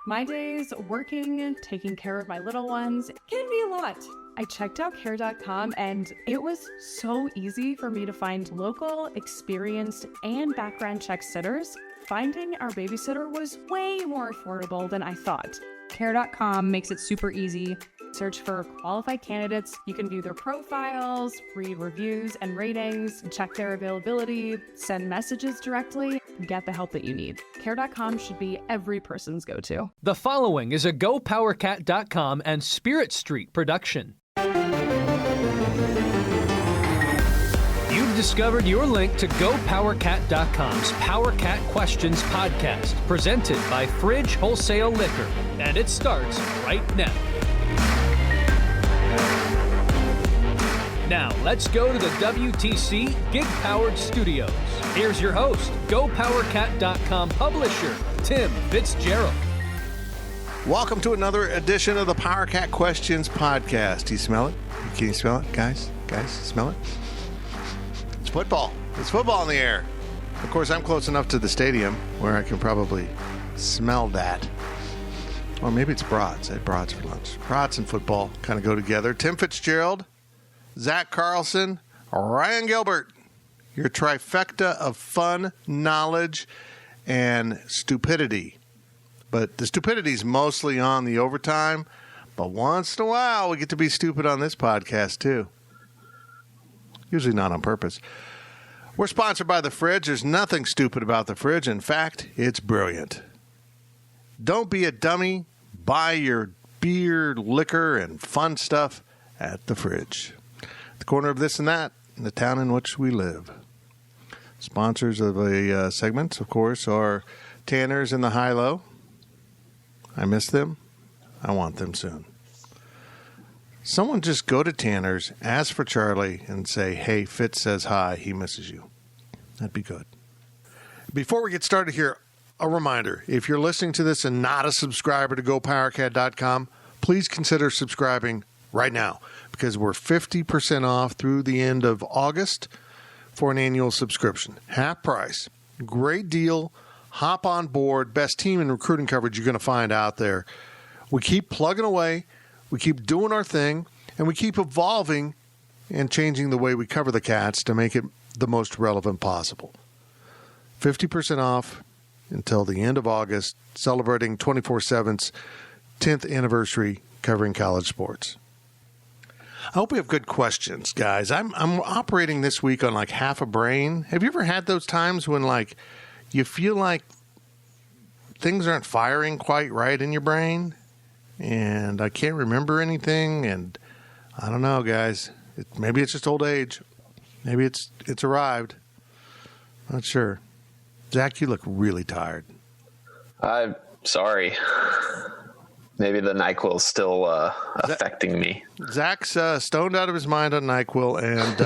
My days working, taking care of my little ones can be a lot. I checked out Care.com and it was so easy for me to find local, experienced, and background check sitters. Finding our babysitter was way more affordable than I thought. Care.com makes it super easy. Search for qualified candidates. You can view their profiles, read reviews and ratings, check their availability, send messages directly, and get the help that you need. Care.com should be every person's go-to. The following is a GoPowerCat.com and Spirit Street production. You've discovered your link to GoPowerCat.com's PowerCat Questions podcast, presented by Fridge Wholesale Liquor, and it starts right now. Now, let's go to the WTC Gig-Powered Studios. Here's your host, GoPowerCat.com publisher, Tim Fitzgerald. Welcome to another edition of the PowerCat Questions podcast. Do you smell it? Can you smell it, guys? Smell it? It's football. It's football in the air. Of course, I'm close enough to the stadium where I can probably smell that. Or maybe it's brats. I had brats for lunch. Brats and football kind of go together. Tim Fitzgerald, Zach Carlson, Ryan Gilbert, your trifecta of fun, knowledge, and stupidity. But the stupidity is mostly on the overtime, but once in a while we get to be stupid on this podcast too. Usually not on purpose. We're sponsored by The Fridge. There's nothing stupid about The Fridge. In fact, it's brilliant. Don't be a dummy. Buy your beer, liquor, and fun stuff at The Fridge. The corner of this and that in the town in which we live. Sponsors of the segments, of course, are Tanner's and the High-Low. I miss them. I want them soon. Someone just go to Tanner's, ask for Charlie, and say, hey, Fitz says hi, he misses you. That'd be good. Before we get started here, a reminder, if you're listening to this and not a subscriber to GoPowerCat.com, please consider subscribing right now, because we're 50% off through the end of August for an annual subscription. Half price. Great deal. Hop on board. Best team and recruiting coverage you're going to find out there. We keep plugging away. We keep doing our thing. And we keep evolving and changing the way we cover the Cats to make it the most relevant possible. 50% off until the end of August, celebrating 24/7's 10th anniversary covering college sports. I hope we have good questions, guys. I'm operating this week on like half a brain. Have you ever had those times when like you feel like things aren't firing quite right in your brain and I can't remember anything and I don't know, guys. Maybe it's just old age. Maybe it's arrived. Not sure. Zach, you look really tired. I'm sorry. Maybe the NyQuil's still affecting me. Zach's stoned out of his mind on NyQuil, and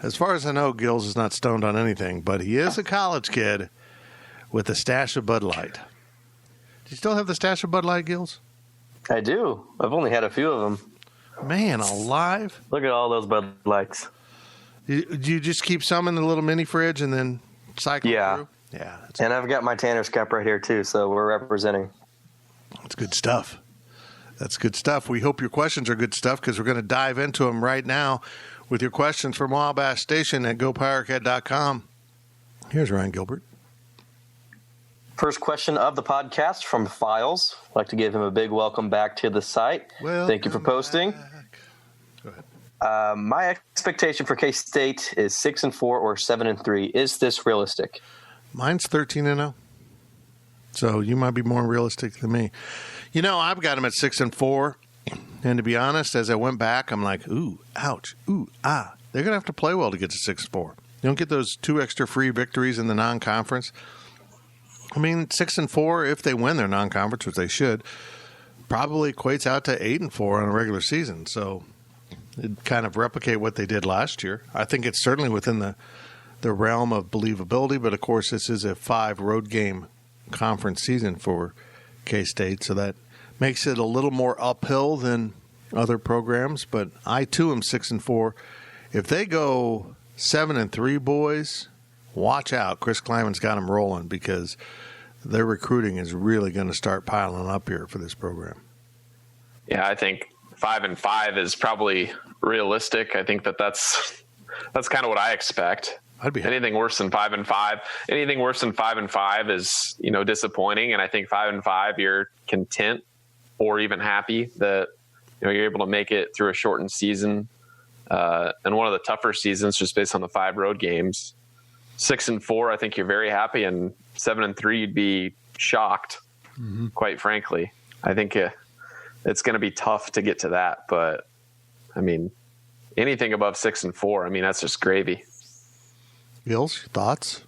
as far as I know, Gills is not stoned on anything, but he is a college kid with a stash of Bud Light. Do you still have the stash of Bud Light, Gills? I do. I've only had a few of them. Man, alive. Look at all those Bud Lights. Do you just keep some in the little mini fridge and then cycle through? Yeah. And I've got my Tanner's cup right here, too, so we're representing. That's good stuff. That's good stuff. We hope your questions are good stuff because we're going to dive into them right now with your questions from Wabash Station at GoPowerCat.com. Here's Ryan Gilbert. First question of the podcast from Files. I'd like to give him a big welcome back to the site. Thank you for posting. Go ahead. My expectation for K-State is 6-4 or 7-3. Is this realistic? Mine's 13-0. So you might be more realistic than me. You know, I've got them at 6-4. And to be honest, as I went back, I'm like, ooh, ouch, ooh, ah. They're going to have to play well to get to 6-4. You don't get those 2 extra free victories in the non-conference. I mean, 6-4, if they win their non-conference, which they should, probably equates out to 8-4 on a regular season. So it'd kind of replicate what they did last year. I think it's certainly within the realm of believability, but of course this is a 5 road game conference season for K-State, so that makes it a little more uphill than other programs. But I too am 6-4. If they go 7-3, boys, watch out. Chris Kleiman's got them rolling because their recruiting is really going to start piling up here for this program. Yeah, I think 5-5 is probably realistic. I think that's kind of what I expect. I'd be anything worse than 5-5. Anything worse than 5-5 is, disappointing. And I think 5-5, you're content or even happy that you're able to make it through a shortened season and one of the tougher seasons just based on the 5 road games. 6-4, I think you're very happy, and 7-3, you'd be shocked. Quite frankly, I think it's going to be tough to get to that. But I mean, anything above 6-4, I mean, that's just gravy. Gills, thoughts?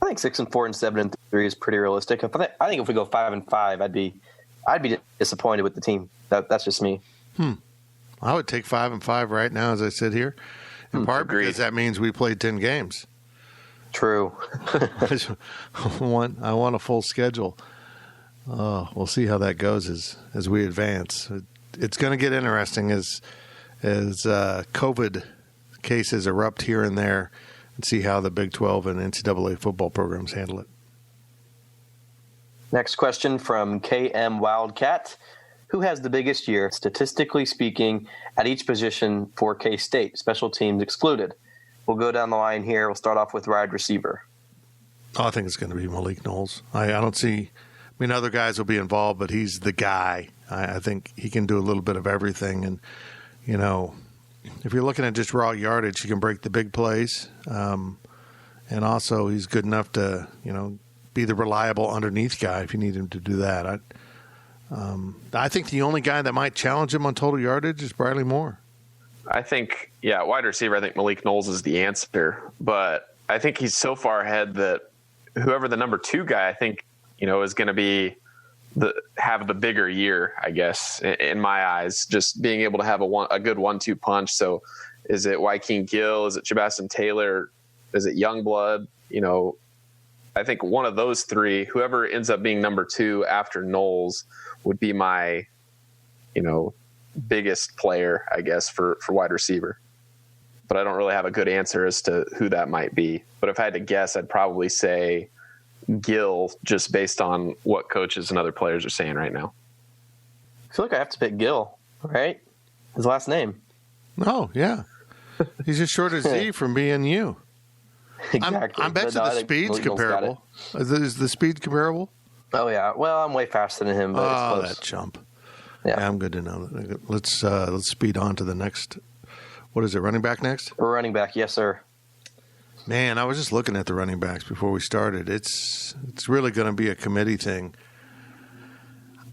I think 6-4 and 7-3 is pretty realistic. I think if we go 5-5, I'd be disappointed with the team. That's just me. I would take 5-5 right now as I sit here. In part because that means we played 10 games. True. I want a full schedule. We'll see how that goes as we advance. It's going to get interesting as COVID cases erupt here and there, and see how the Big 12 and NCAA football programs handle it. Next question from KM Wildcat. Who has the biggest year, statistically speaking, at each position for K-State, special teams excluded? We'll go down the line here. We'll start off with wide receiver. I think it's going to be Malik Knowles. I don't see – I mean, other guys will be involved, but he's the guy. I think he can do a little bit of everything. And, if you're looking at just raw yardage, he can break the big plays. And also he's good enough to, be the reliable underneath guy if you need him to do that. I think the only guy that might challenge him on total yardage is Bradley Moore. I think, wide receiver, I think Malik Knowles is the answer. But I think he's so far ahead that whoever the number 2 guy, I think, is going to be have the bigger year, I guess, in my eyes, just being able to have a good 1-2 punch. So is it Joaquin Gill? Is it Jabastin Taylor? Is it Youngblood? I think one of those 3, whoever ends up being number 2 after Knowles, would be my, biggest player, I guess, for wide receiver. But I don't really have a good answer as to who that might be. But if I had to guess, I'd probably say Gill, just based on what coaches and other players are saying right now. I feel like I have to pick Gill, right? His last name. Oh, yeah. He's as short as Z from being you. Exactly. I bet you the speed's comparable. Is the speed comparable? Oh, yeah. Well, I'm way faster than him, but it's close. That chump. Yeah, I'm good to know. Let's speed on to the next. What is it, running back next? Running back, yes, sir. Man, I was just looking at the running backs before we started. It's really going to be a committee thing.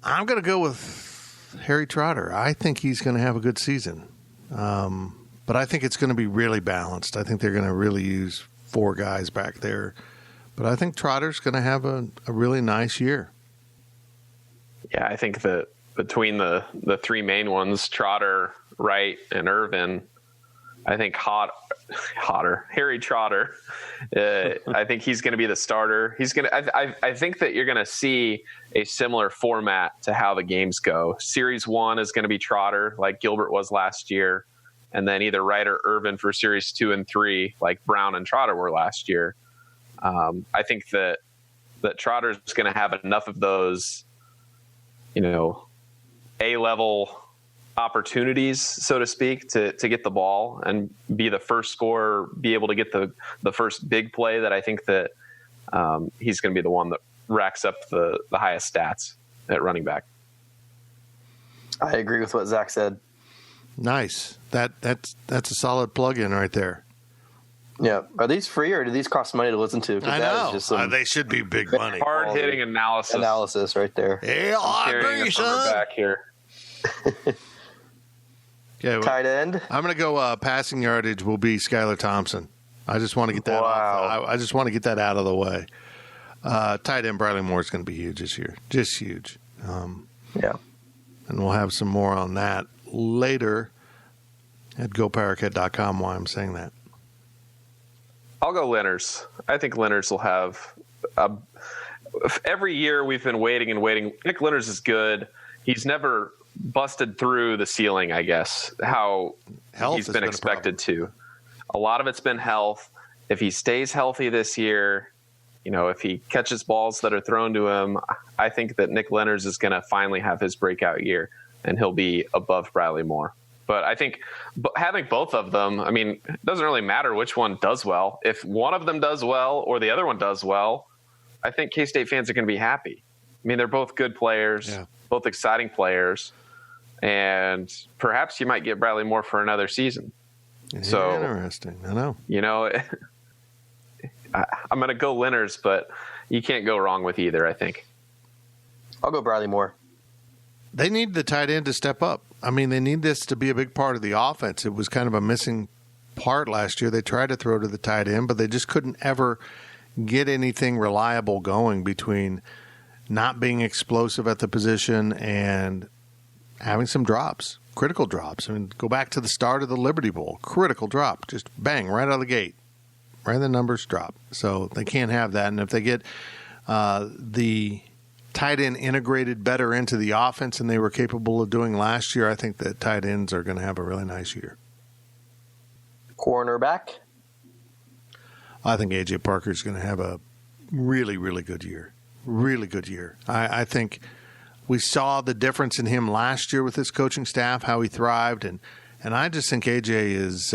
I'm going to go with Harry Trotter. I think he's going to have a good season. But I think it's going to be really balanced. I think they're going to really use 4 guys back there. But I think Trotter's going to have a really nice year. Yeah, I think that between the 3 main ones, Trotter, Wright, and Irvin, I think Harry Trotter. I think he's going to be the starter. I think that you're going to see a similar format to how the games go. Series 1 is going to be Trotter, like Gilbert was last year, and then either Wright or Irvin for Series 2 and 3, like Brown and Trotter were last year. I think that Trotter's going to have enough of those, A-level opportunities, so to speak, to get the ball and be the first scorer, be able to get the first big play that I think that he's going to be the one that racks up the highest stats at running back. I agree with what Zach said. Nice. That's a solid plug-in right there. Yeah. Are these free or do these cost money to listen to? I know. Just they should be big money. Hard-hitting analysis right there. Yeah, I agree, son. Back here. Okay, tight end. I'm going to go passing yardage will be Skylar Thompson. I just want to get that I just want to get that out of the way. Tight end Bradley Moore is going to be huge this year. Just huge. Yeah. And we'll have some more on that later at GoPowerCat.com while I'm saying that. I'll go Lenners. I think Lenners will have every year we've been waiting and waiting. Nick Lenners is good. He's never busted through the ceiling, I guess, how he's been expected to. A lot of it's been health. If he stays healthy this year, if he catches balls that are thrown to him, I think that Nick Leonard is going to finally have his breakout year, and he'll be above Bradley Moore. But I think having both of them, it doesn't really matter which one does well. If one of them does well or the other one does well, I think K-State fans are going to be happy. They're both good players, both exciting players, and perhaps you might get Bradley Moore for another season. So interesting. I know. I'm going to go Leonard's, but you can't go wrong with either, I think. I'll go Bradley Moore. They need the tight end to step up. They need this to be a big part of the offense. It was kind of a missing part last year. They tried to throw to the tight end, but they just couldn't ever get anything reliable going between not being explosive at the position and having some drops, critical drops. Go back to the start of the Liberty Bowl. Critical drop. Just bang, right out of the gate. Right in the numbers drop. So they can't have that. And if they get the tight end integrated better into the offense than they were capable of doing last year, I think that tight ends are going to have a really nice year. Cornerback? I think A.J. Parker is going to have a really, really good year. Really good year. I think we saw the difference in him last year with his coaching staff, how he thrived. And I just think A.J. is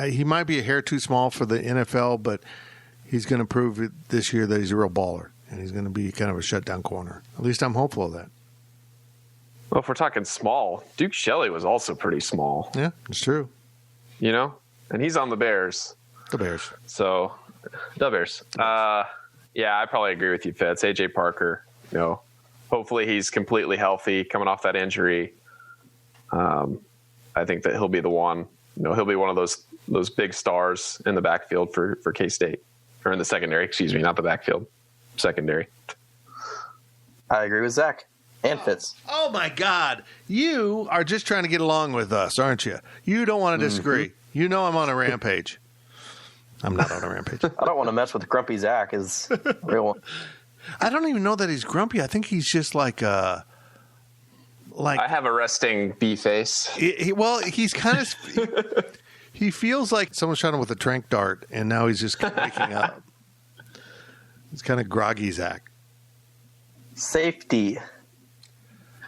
he might be a hair too small for the NFL, but he's going to prove this year that he's a real baller. And he's going to be kind of a shutdown corner. At least I'm hopeful of that. Well, if we're talking small, Duke Shelley was also pretty small. Yeah, it's true. And he's on the Bears. The Bears. So, the Bears. Yeah, I probably agree with you, Fitz. A.J. Parker, hopefully he's completely healthy coming off that injury. I think that he'll be the one. He'll be one of those big stars in the backfield for K-State. Or in the secondary, not the backfield. Secondary. I agree with Zach and Fitz. Oh my God. You are just trying to get along with us, aren't you? You don't want to disagree. I'm on a rampage. I'm not on a rampage. I don't want to mess with grumpy Zach is real one. I don't even know that he's grumpy. I think he's just like I have a resting bee face. He's kind of he feels like someone's shot him with a tranq dart and now he's just waking up. It's kind of groggy, Zach. Safety.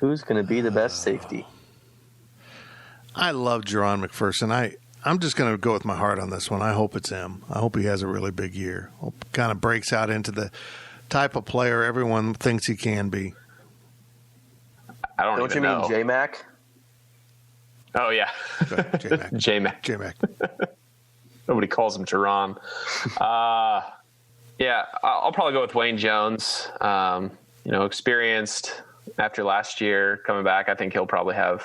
Who's going to be the best safety? I love Jerron McPherson. I'm just going to go with my heart on this one. I hope it's him. I hope he has a really big year. Hope kind of breaks out into the type of player everyone thinks he can be. Don't you know. mean J-Mac? Oh, yeah. J-Mac. J-Mac. Nobody calls him Jerron. Yeah, I'll probably go with Wayne Jones. Experienced after last year coming back. I think he'll probably have,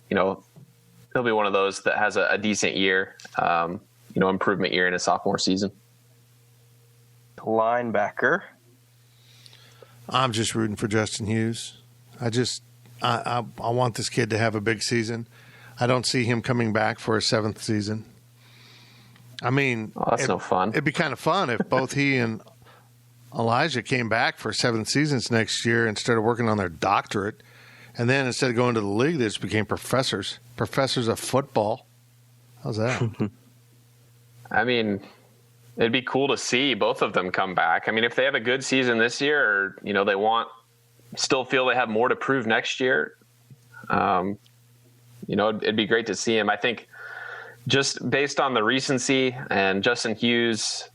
he'll be one of those that has a decent year, improvement year in his sophomore season. Linebacker. I'm just rooting for Justin Hughes. I want this kid to have a big season. I don't see him coming back for a 7th season. That's no fun. It'd be kind of fun if both he and Elijah came back for 7 seasons next year and started working on their doctorate. And then instead of going to the league, they just became professors of football. How's that? It'd be cool to see both of them come back. If they have a good season this year or, they still feel they have more to prove next year, it'd be great to see him. I think just based on the recency and Justin Hughes,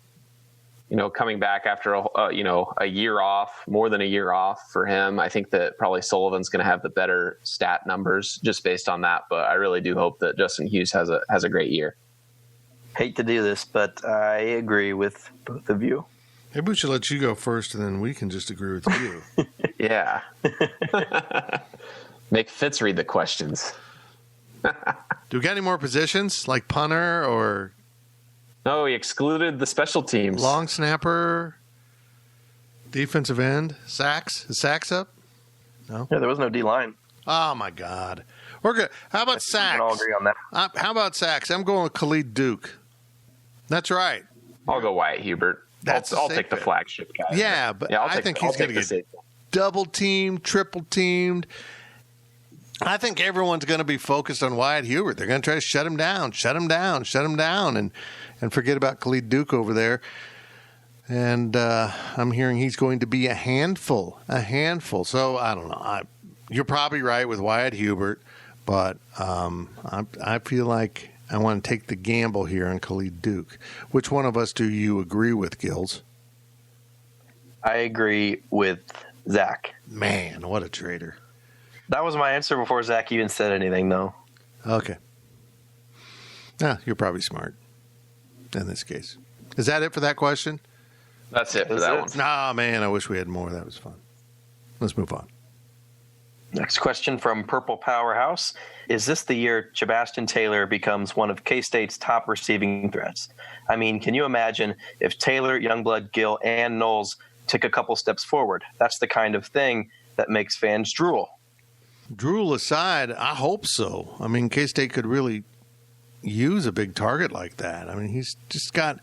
coming back after a year off, more than a year off for him, I think that probably Sullivan's going to have the better stat numbers just based on that. But I really do hope that Justin Hughes has a great year. Hate to do this, but I agree with both of you. Maybe we should let you go first, and then we can just agree with you. Yeah. Make Fitz read the questions. Do we got any more positions, like punter or? No, he excluded the special teams. Long snapper, defensive end, sacks. Is sacks up? No. Yeah, there was no D-line. Oh, my God. We're good. How about sacks? We can all agree on that. How about sacks? I'm going with Khalid Duke. That's right. I'll go Wyatt Hubert. I'll take the flagship guy. Yeah, but I think he's going to get double-teamed, triple-teamed. I think everyone's going to be focused on Wyatt Hubert. They're going to try to shut him down, and forget about Khalid Duke over there. And I'm hearing he's going to be a handful. So I don't know. You're probably right with Wyatt Hubert, but I feel like I want to take the gamble here on Khalid Duke. Which one of us do you agree with, Gills? I agree with Zach. Man, what a traitor. That was my answer before Zach even said anything, though. Okay. You're probably smart in this case. Is that it for that question? That's it for that one. Nah, man, I wish we had more. That was fun. Let's move on. Next question from Purple Powerhouse. Is this the year Sebastian Taylor becomes one of K-State's top receiving threats? I mean, can you imagine if Taylor, Youngblood, Gill, and Knowles took a couple steps forward? That's the kind of thing that makes fans drool. Drool aside, I hope so. I mean, K-State could really use a big target like that. I mean, he's just got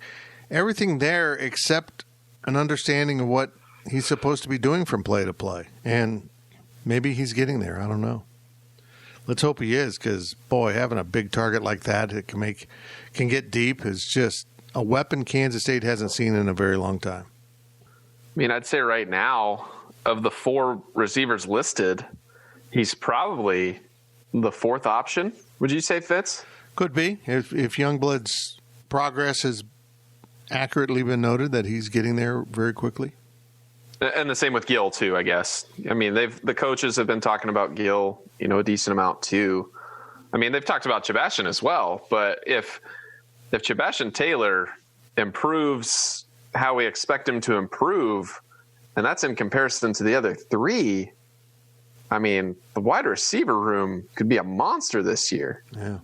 everything there except an understanding of what he's supposed to be doing from play to play. And maybe he's getting there. I don't know. Let's hope he is, because, boy, having a big target like that that can get deep is just a weapon Kansas State hasn't seen in a very long time. I mean, I'd say right now, of the 4 receivers listed, he's probably the 4th option. Would you say, Fitz? Could be. If Youngblood's progress has accurately been noted, that he's getting there very quickly. And the same with Gill, too, I guess. I mean, the coaches have been talking about Gill, a decent amount, too. I mean, they've talked about Sebastian as well. But if Sebastian Taylor improves how we expect him to improve, and that's in comparison to the other 3, I mean, the wide receiver room could be a monster this year. Yeah.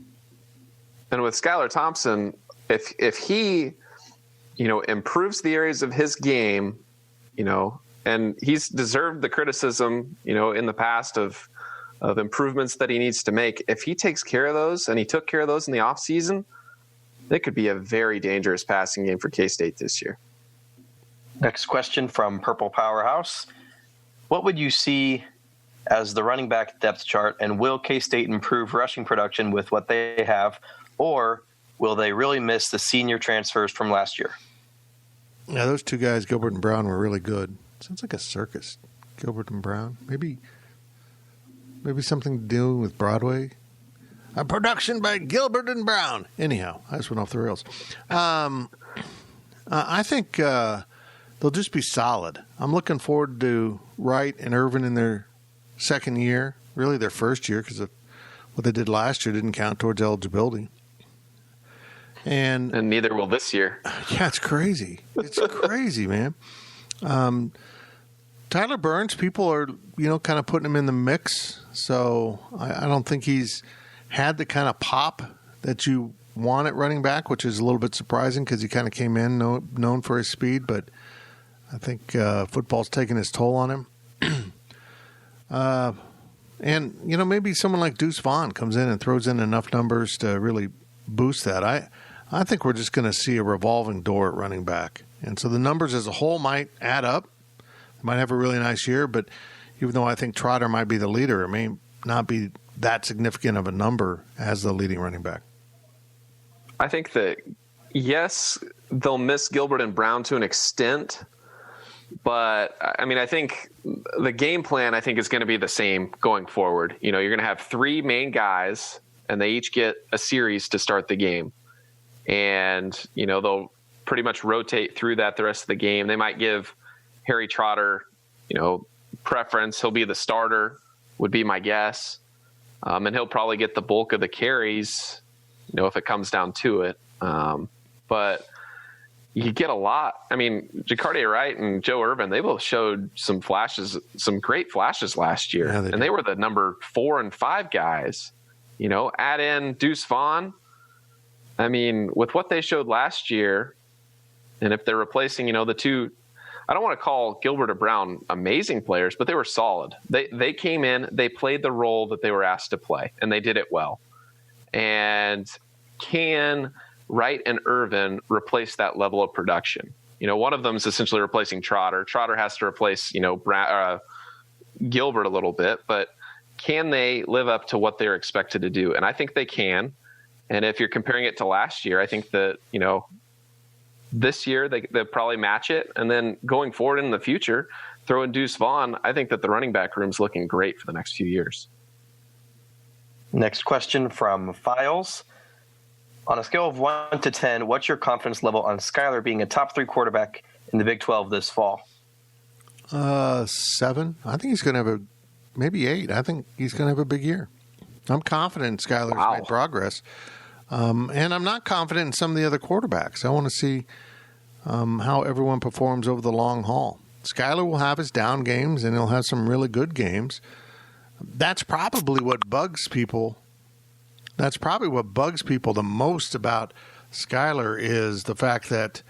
And with Skylar Thompson, if he, improves the areas of his game, and he's deserved the criticism, in the past of improvements that he needs to make. If he takes care of those, and he took care of those in the offseason, it could be a very dangerous passing game for K-State this year. Next question from Purple Powerhouse. What would you see as the running back depth chart, and will K-State improve rushing production with what they have, or will they really miss the senior transfers from last year? Yeah, those 2 guys, Gilbert and Brown, were really good. Sounds like a circus. Gilbert and Brown. Maybe something to do with Broadway. A production by Gilbert and Brown. Anyhow, I just went off the rails. I think they'll just be solid. I'm looking forward to Wright and Irvin in their second year, really their first year, because what they did last year didn't count towards eligibility. And neither will this year. Yeah, it's crazy. It's crazy, man. Tyler Burns, people are, kind of putting him in the mix. So I don't think he's had the kind of pop that you want at running back, which is a little bit surprising because he kind of came in known for his speed. But I think football's taking its toll on him. And, maybe someone like Deuce Vaughn comes in and throws in enough numbers to really boost that. I think we're just going to see a revolving door at running back. And so the numbers as a whole might add up. They might have a really nice year, but even though I think Trotter might be the leader, it may not be that significant of a number as the leading running back. I think that, yes, they'll miss Gilbert and Brown to an extent, but I mean, I think the game plan, is going to be the same going forward. You're going to have 3 main guys, and they each get a series to start the game. And, they'll pretty much rotate through that the rest of the game. They might give Harry Trotter, preference. He'll be the starter, would be my guess. And he'll probably get the bulk of the carries, if it comes down to it. But you get a lot. I mean, Jacardia Wright and Joe Irvin, they both showed some great flashes last year. Yeah, and they were the number 4 and 5 guys. Add in Deuce Vaughn. I mean, with what they showed last year, and if they're replacing, the 2, I don't want to call Gilbert or Brown amazing players, but they were solid. They came in, they played the role that they were asked to play, and they did it well. And can Wright and Irvin replace that level of production? One of them is essentially replacing Trotter. Trotter has to replace, Gilbert a little bit, but can they live up to what they're expected to do? And I think they can. And if you're comparing it to last year, I think that, this year they'll probably match it. And then going forward in the future, throw in Deuce Vaughn. I think that the running back room's looking great for the next few years. Next question from Files. On a scale of 1 to 10, what's your confidence level on Skyler being a top 3 quarterback in the Big 12 this fall? 7. I think he's going to have maybe 8. I think he's going to have a big year. I'm confident Skyler's made progress. And I'm not confident in some of the other quarterbacks. I want to see how everyone performs over the long haul. Skyler will have his down games, and he'll have some really good games. That's probably what bugs people. That's probably what bugs people the most about Skyler is the fact that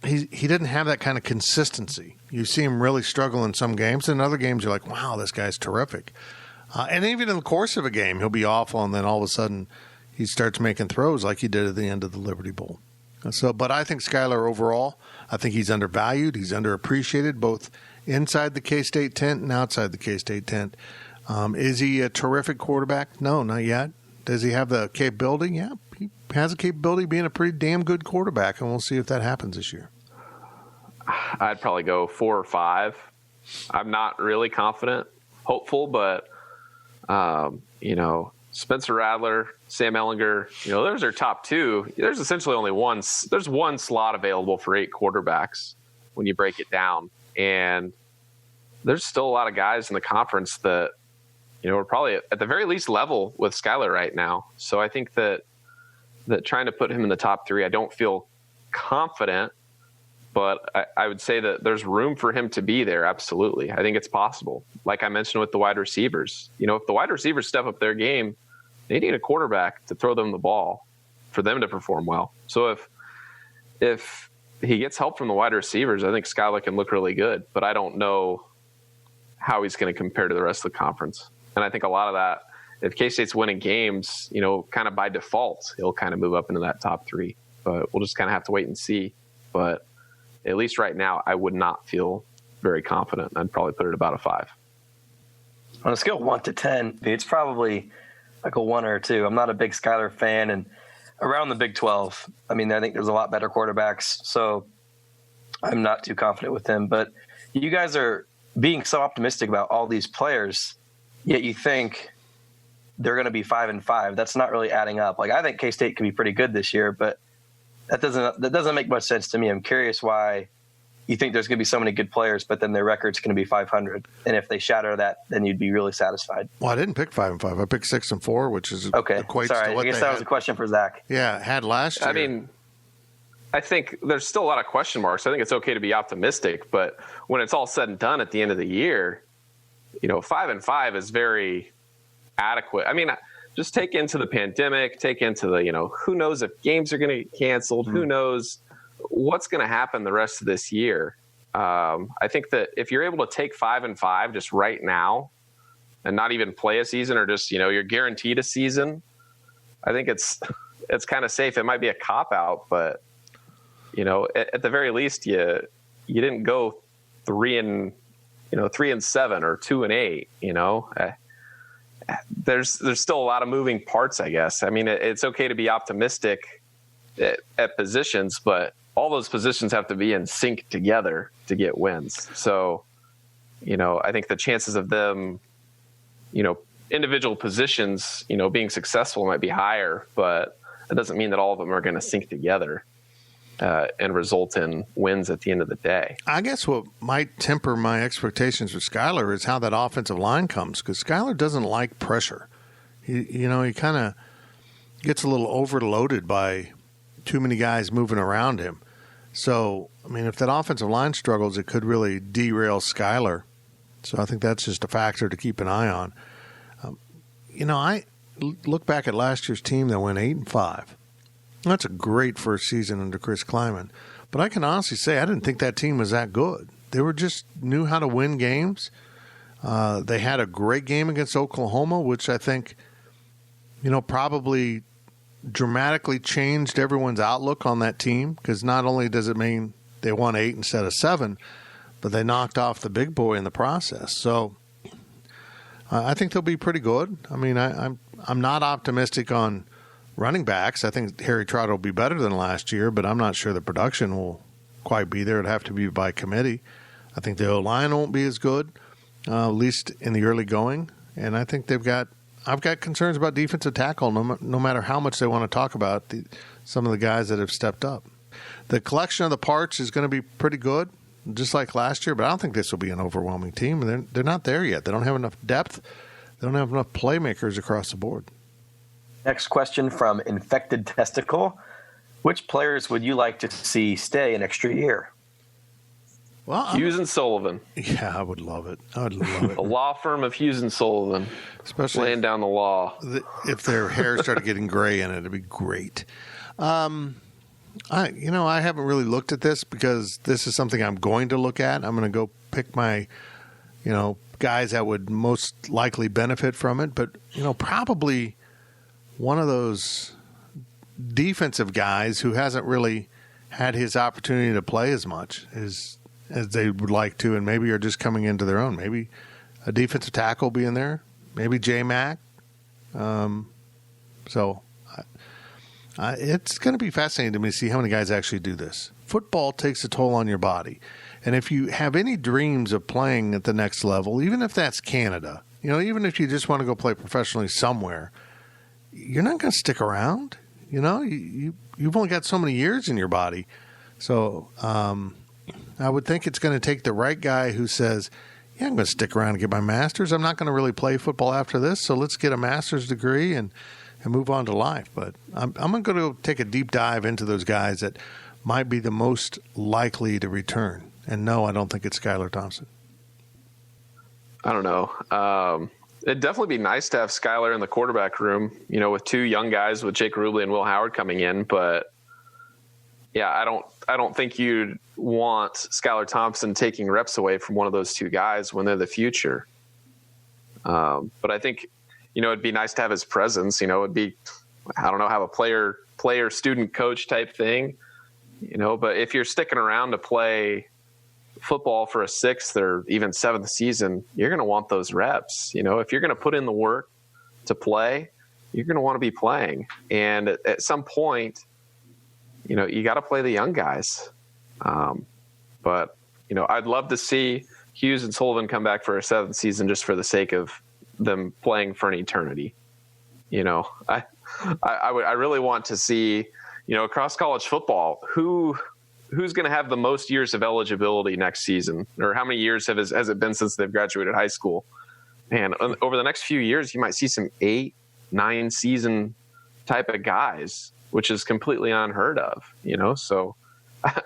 he didn't have that kind of consistency. You see him really struggle in some games, and in other games you're like, wow, this guy's terrific. And even in the course of a game, he'll be awful, and then all of a sudden he starts making throws like he did at the end of the Liberty Bowl. But I think Skyler overall, I think he's undervalued. He's underappreciated both inside the K-State tent and outside the K-State tent. Is he a terrific quarterback? No, not yet. Does he have the capability? Yeah, he has a capability of being a pretty damn good quarterback, and we'll see if that happens this year. I'd probably go 4 or 5. I'm not really confident, hopeful, but, Spencer Rattler, Sam Ehlinger, those are top 2. There's essentially only one slot available for 8 quarterbacks when you break it down. And there's still a lot of guys in the conference that, are probably at the very least level with Skyler right now. So I think that trying to put him in the top 3, I don't feel confident, but I would say that there's room for him to be there. Absolutely. I think it's possible. Like I mentioned with the wide receivers, if the wide receivers step up their game, they need a quarterback to throw them the ball for them to perform well. So if he gets help from the wide receivers, I think Skyler can look really good, but I don't know how he's going to compare to the rest of the conference. And I think a lot of that, if K-State's winning games, kind of by default, he'll kind of move up into that top 3. But we'll just kind of have to wait and see. But at least right now, I would not feel very confident. I'd probably put it about a 5. On a scale of 1 to 10, it's probably like a 1 or a 2. I'm not a big Skyler fan. And around the Big 12, I think there's a lot better quarterbacks. So I'm not too confident with him. But you guys are being so optimistic about all these players, yet you think they're going to be 5-5. That's not really adding up. Like, I think K-State could be pretty good this year, but that doesn't make much sense to me. I'm curious why you think there's going to be so many good players, but then their record's going to be 500. And if they shatter that, then you'd be really satisfied. Well, I didn't pick 5-5. I picked 6-4, which is okay. Equates Sorry, to what I guess that was a question for Zach. Yeah, had last year. I think there's still a lot of question marks. I think it's okay to be optimistic, but when it's all said and done at the end of the year, 5-5 is very adequate. Just take into the pandemic, take into the, who knows if games are going to get canceled, who knows what's going to happen the rest of this year. I think that if you're able to take 5-5 just right now and not even play a season or just, you're guaranteed a season, I think it's kind of safe. It might be a cop-out, but, at the very least, you didn't go 3-7 or 2-8, There's still a lot of moving parts, I guess. It's okay to be optimistic at positions, but all those positions have to be in sync together to get wins. So, I think the chances of them, individual positions, being successful might be higher, but it doesn't mean that all of them are going to sync together and result in wins at the end of the day. I guess what might temper my expectations for Skyler is how that offensive line comes, because Skyler doesn't like pressure. He kind of gets a little overloaded by too many guys moving around him. So, if that offensive line struggles, it could really derail Skyler. So I think that's just a factor to keep an eye on. I look back at last year's team that went 8-5. That's a great first season under Chris Kleiman. But I can honestly say I didn't think that team was that good. They just knew how to win games. They had a great game against Oklahoma, which I think, probably dramatically changed everyone's outlook on that team, because not only does it mean they won 8 instead of 7, but they knocked off the big boy in the process. So I think they'll be pretty good. I'm not optimistic on running backs, I think Harry Trotter will be better than last year, but I'm not sure the production will quite be there. It'd have to be by committee. I think the O-line won't be as good, at least in the early going. And I think I've got concerns about defensive tackle, no matter how much they want to talk about some of the guys that have stepped up. The collection of the parts is going to be pretty good, just like last year, but I don't think this will be an overwhelming team. They're not there yet. They don't have enough depth. They don't have enough playmakers across the board. Next question from Infected Testicle. Which players would you like to see stay an extra year? Well, Hughes and Sullivan. Yeah, I would love it. I would love it. A law firm of Hughes and Sullivan. Especially laying down the law. If their hair started getting gray in it, it'd be great. I haven't really looked at this because this is something I'm going to look at. I'm going to go pick my, guys that would most likely benefit from it. But, probably one of those defensive guys who hasn't really had his opportunity to play as much as they would like to, and maybe are just coming into their own. Maybe a defensive tackle will be in there. Maybe J-Mac. So it's going to be fascinating to me to see how many guys actually do this. Football takes a toll on your body. And if you have any dreams of playing at the next level, even if that's Canada, even if you just want to go play professionally somewhere, you're not going to stick around. You've only got so many years in your body. So I would think it's going to take the right guy who says, yeah, I'm going to stick around and get my master's. I'm not going to really play football after this, so let's get a master's degree and move on to life. But I'm going to go take a deep dive into those guys that might be the most likely to return. And no, I don't think it's Skylar Thompson. I don't know. It'd definitely be nice to have Skylar in the quarterback room, with two young guys with Jake Rubley and Will Howard coming in. But yeah, I don't think you'd want Skylar Thompson taking reps away from one of those two guys when they're the future. But I think, it'd be nice to have his presence. It'd be, have a player student coach type thing, but if you're sticking around to play football for a sixth or even seventh season, you're going to want those reps. If you're going to put in the work to play, you're going to want to be playing. And at some point, you got to play the young guys. But I'd love to see Hughes and Sullivan come back for a seventh season just for the sake of them playing for an eternity. I really want to see, across college football, who's going to have the most years of eligibility next season, or how many years has it been since they've graduated high school? And over the next few years, you might see some 8-9 season type of guys, which is completely unheard of, So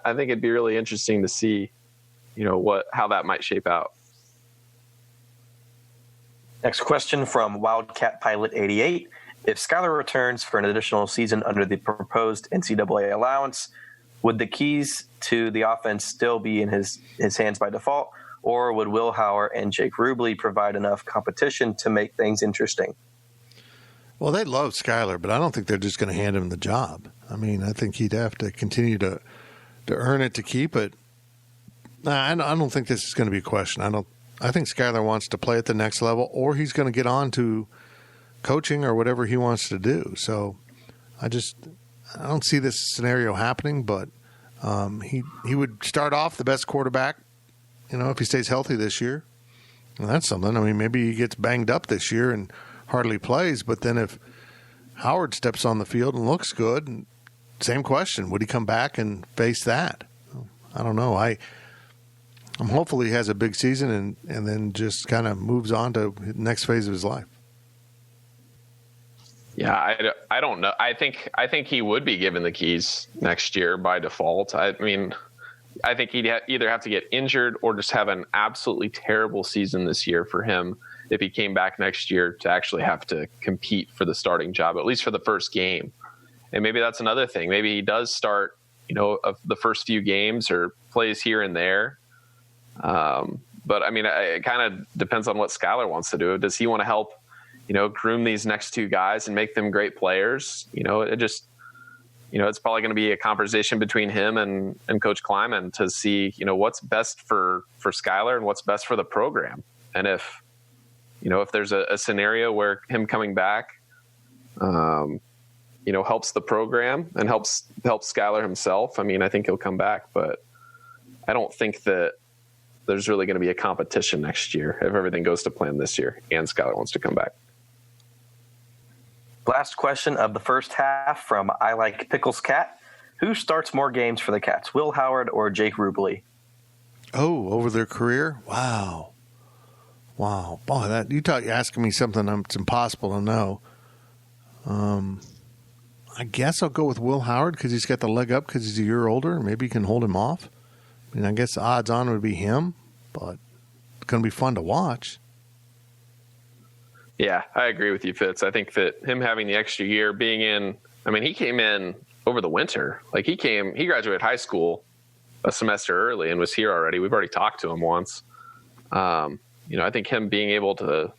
I think it'd be really interesting to see, how that might shape out. Next question from Wildcat Pilot 88. If Skylar returns for an additional season under the proposed NCAA allowance, would the keys to the offense still be in his hands by default, or would Will Howard and Jake Rubley provide enough competition to make things interesting? Well, they love Skylar, but I don't think they're just going to hand him the job. I mean, I think he'd have to continue to earn it to keep it. I don't think this is going to be a question. I think Skylar wants to play at the next level, or he's going to get on to coaching or whatever he wants to do. So I don't see this scenario happening, but he would start off the best quarterback, if he stays healthy this year. And that's something. I mean, maybe he gets banged up this year and hardly plays, but then if Howard steps on the field and looks good, same question. Would he come back and face that? I don't know. I'm hopeful he has a big season and then just kind of moves on to the next phase of his life. Yeah, I don't know. I think he would be given the keys next year by default. I mean, I think he'd either have to get injured or just have an absolutely terrible season this year for him if he came back next year to actually have to compete for the starting job, at least for the first game. And maybe that's another thing. Maybe he does start, of the first few games or plays here and there. But I mean, it kind of depends on what Skylar wants to do. Does he want to help, groom these next two guys and make them great players? It's probably going to be a conversation between him and Coach Kleiman to see, what's best for Skylar and what's best for the program. And if there's a scenario where him coming back, helps the program and helps Skylar himself, I mean, I think he'll come back, but I don't think that there's really going to be a competition next year if everything goes to plan this year and Skylar wants to come back. Last question of the first half from I Like Pickles Cat. Who starts more games for the Cats, Will Howard or Jake Rubley? Oh, over their career? Wow. Boy, you're asking me something it's impossible to know. I guess I'll go with Will Howard because he's got the leg up because he's a year older. Maybe he can hold him off. I mean, I guess the odds on would be him, but it's going to be fun to watch. Yeah, I agree with you, Fitz. I think that him having the extra year he came in over the winter. Like he graduated high school a semester early and was here already. We've already talked to him once. I think him being able to,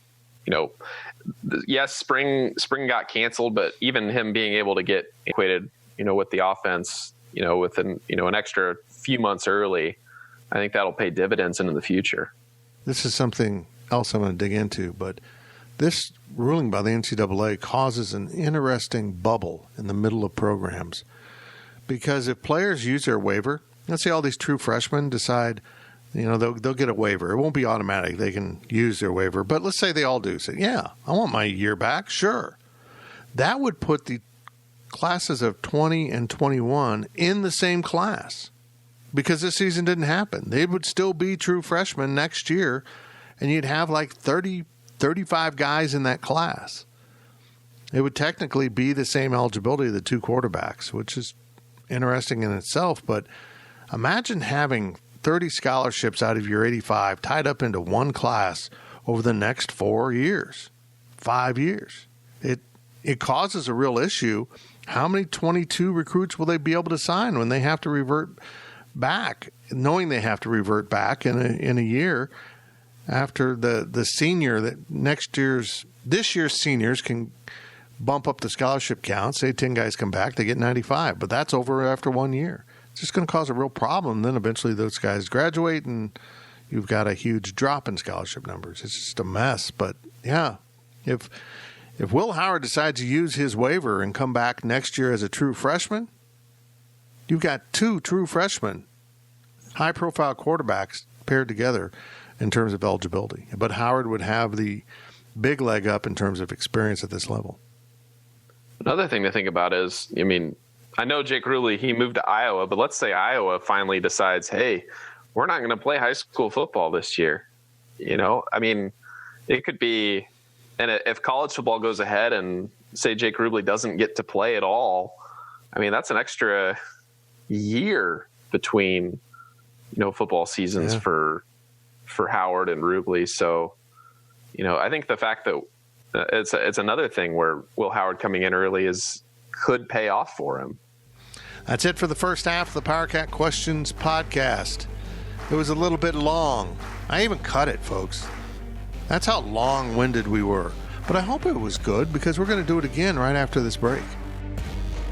yes, spring got canceled, but even him being able to get acquainted, with the offense, within, an extra few months early, I think that'll pay dividends into the future. This is something else I'm going to dig into, but this ruling by the NCAA causes an interesting bubble in the middle of programs. Because if players use their waiver, let's say all these true freshmen decide, they'll get a waiver. It won't be automatic. They can use their waiver. But let's say they all do. Say, yeah, I want my year back. Sure. That would put the classes of 20 and 21 in the same class because this season didn't happen. They would still be true freshmen next year, and you'd have like 30, 35 guys in that class. It would technically be the same eligibility of the two quarterbacks, which is interesting in itself. But imagine having 30 scholarships out of your 85 tied up into one class over the next 5 years. It causes a real issue. How many 22 recruits will they be able to sign when they have to revert back, knowing they have to revert back in a year after the senior that this year's seniors can bump up the scholarship count, say 10 guys come back, they get 95, but that's over after 1 year. It's just going to cause a real problem. Then eventually those guys graduate and you've got a huge drop in scholarship numbers. It's just a mess. But yeah, if Will Howard decides to use his waiver and come back next year as a true freshman, you've got two true freshmen, high-profile quarterbacks paired together in terms of eligibility. But Howard would have the big leg up in terms of experience at this level. Another thing to think about is, I know Jake Rubley, he moved to Iowa, but let's say Iowa finally decides, hey, we're not going to play high school football this year. It could be, and if college football goes ahead and say Jake Rubley doesn't get to play at all, that's an extra year between, football seasons for Howard and Rubley. So, I think the fact that it's another thing where Will Howard coming in early could pay off for him. That's it for the first half of the PowerCat Questions podcast. It was a little bit long. I even cut it, folks. That's how long-winded we were. But I hope it was good because we're going to do it again right after this break.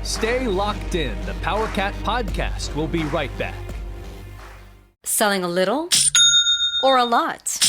Stay locked in. The PowerCat podcast will be right back. Selling a little or a lot?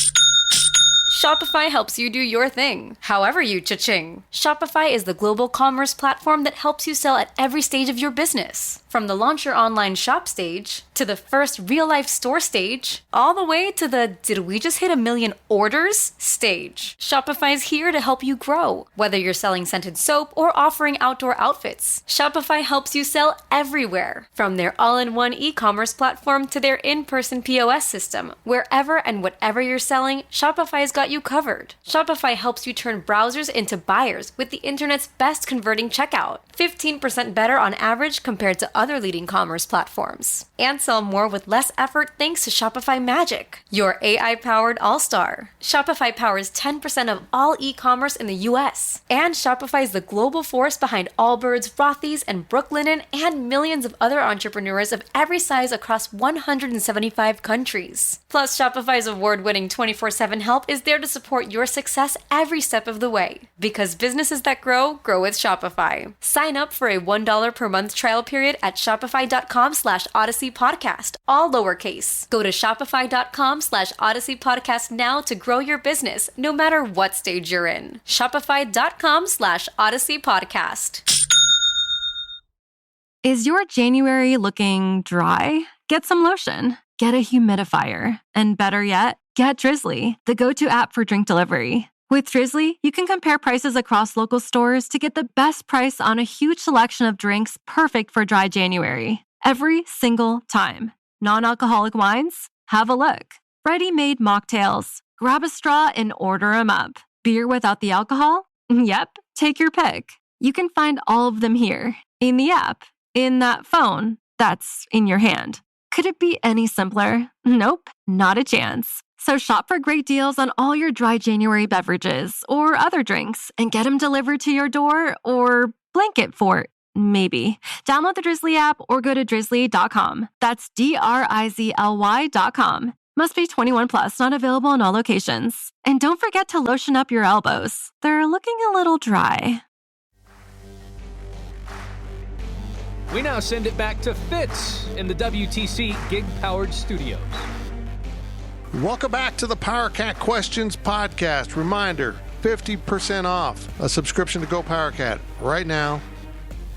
Shopify helps you do your thing, however you cha-ching. Shopify is the global commerce platform that helps you sell at every stage of your business. From the launch your online shop stage, to the first real-life store stage, all the way to the did we just hit 1 million orders stage. Shopify's here to help you grow. Whether you're selling scented soap or offering outdoor outfits, Shopify helps you sell everywhere. From their all-in-one e-commerce platform to their in-person POS system, wherever and whatever you're selling, Shopify's got you covered. Shopify helps you turn browsers into buyers with the internet's best converting checkout. 15% better on average compared to other leading commerce platforms. And sell more with less effort thanks to Shopify Magic, your AI-powered all-star. Shopify powers 10% of all e-commerce in the US. And Shopify is the global force behind Allbirds, Rothy's, and Brooklinen, and millions of other entrepreneurs of every size across 175 countries. Plus, Shopify's award-winning 24/7 help is there to support your success every step of the way. Because businesses that grow with Shopify. Sign up for a $1 per month trial period at shopify.com/Odyssey Podcast, all lowercase. Go to shopify.com/Odyssey Podcast now to grow your business, no matter what stage you're in. Shopify.com/Odyssey Podcast. Is your January looking dry? Get some lotion. Get a humidifier. And better yet, get Drizzly, the go-to app for drink delivery. With Drizzly, you can compare prices across local stores to get the best price on a huge selection of drinks perfect for dry January. Every single time. Non-alcoholic wines? Have a look. Ready-made mocktails? Grab a straw and order them up. Beer without the alcohol? Yep, take your pick. You can find all of them here, in the app, in that phone that's in your hand. Could it be any simpler? Nope, not a chance. So shop for great deals on all your dry January beverages or other drinks and get them delivered to your door or blanket fort, maybe. Download the Drizzly app or go to drizzly.com. That's DRIZLY.com. Must be 21 plus, not available in all locations. And don't forget to lotion up your elbows. They're looking a little dry. We now send it back to Fitz in the WTC gig-powered studios. Welcome back to the PowerCat Questions Podcast. Reminder, 50% off a subscription to Go PowerCat right now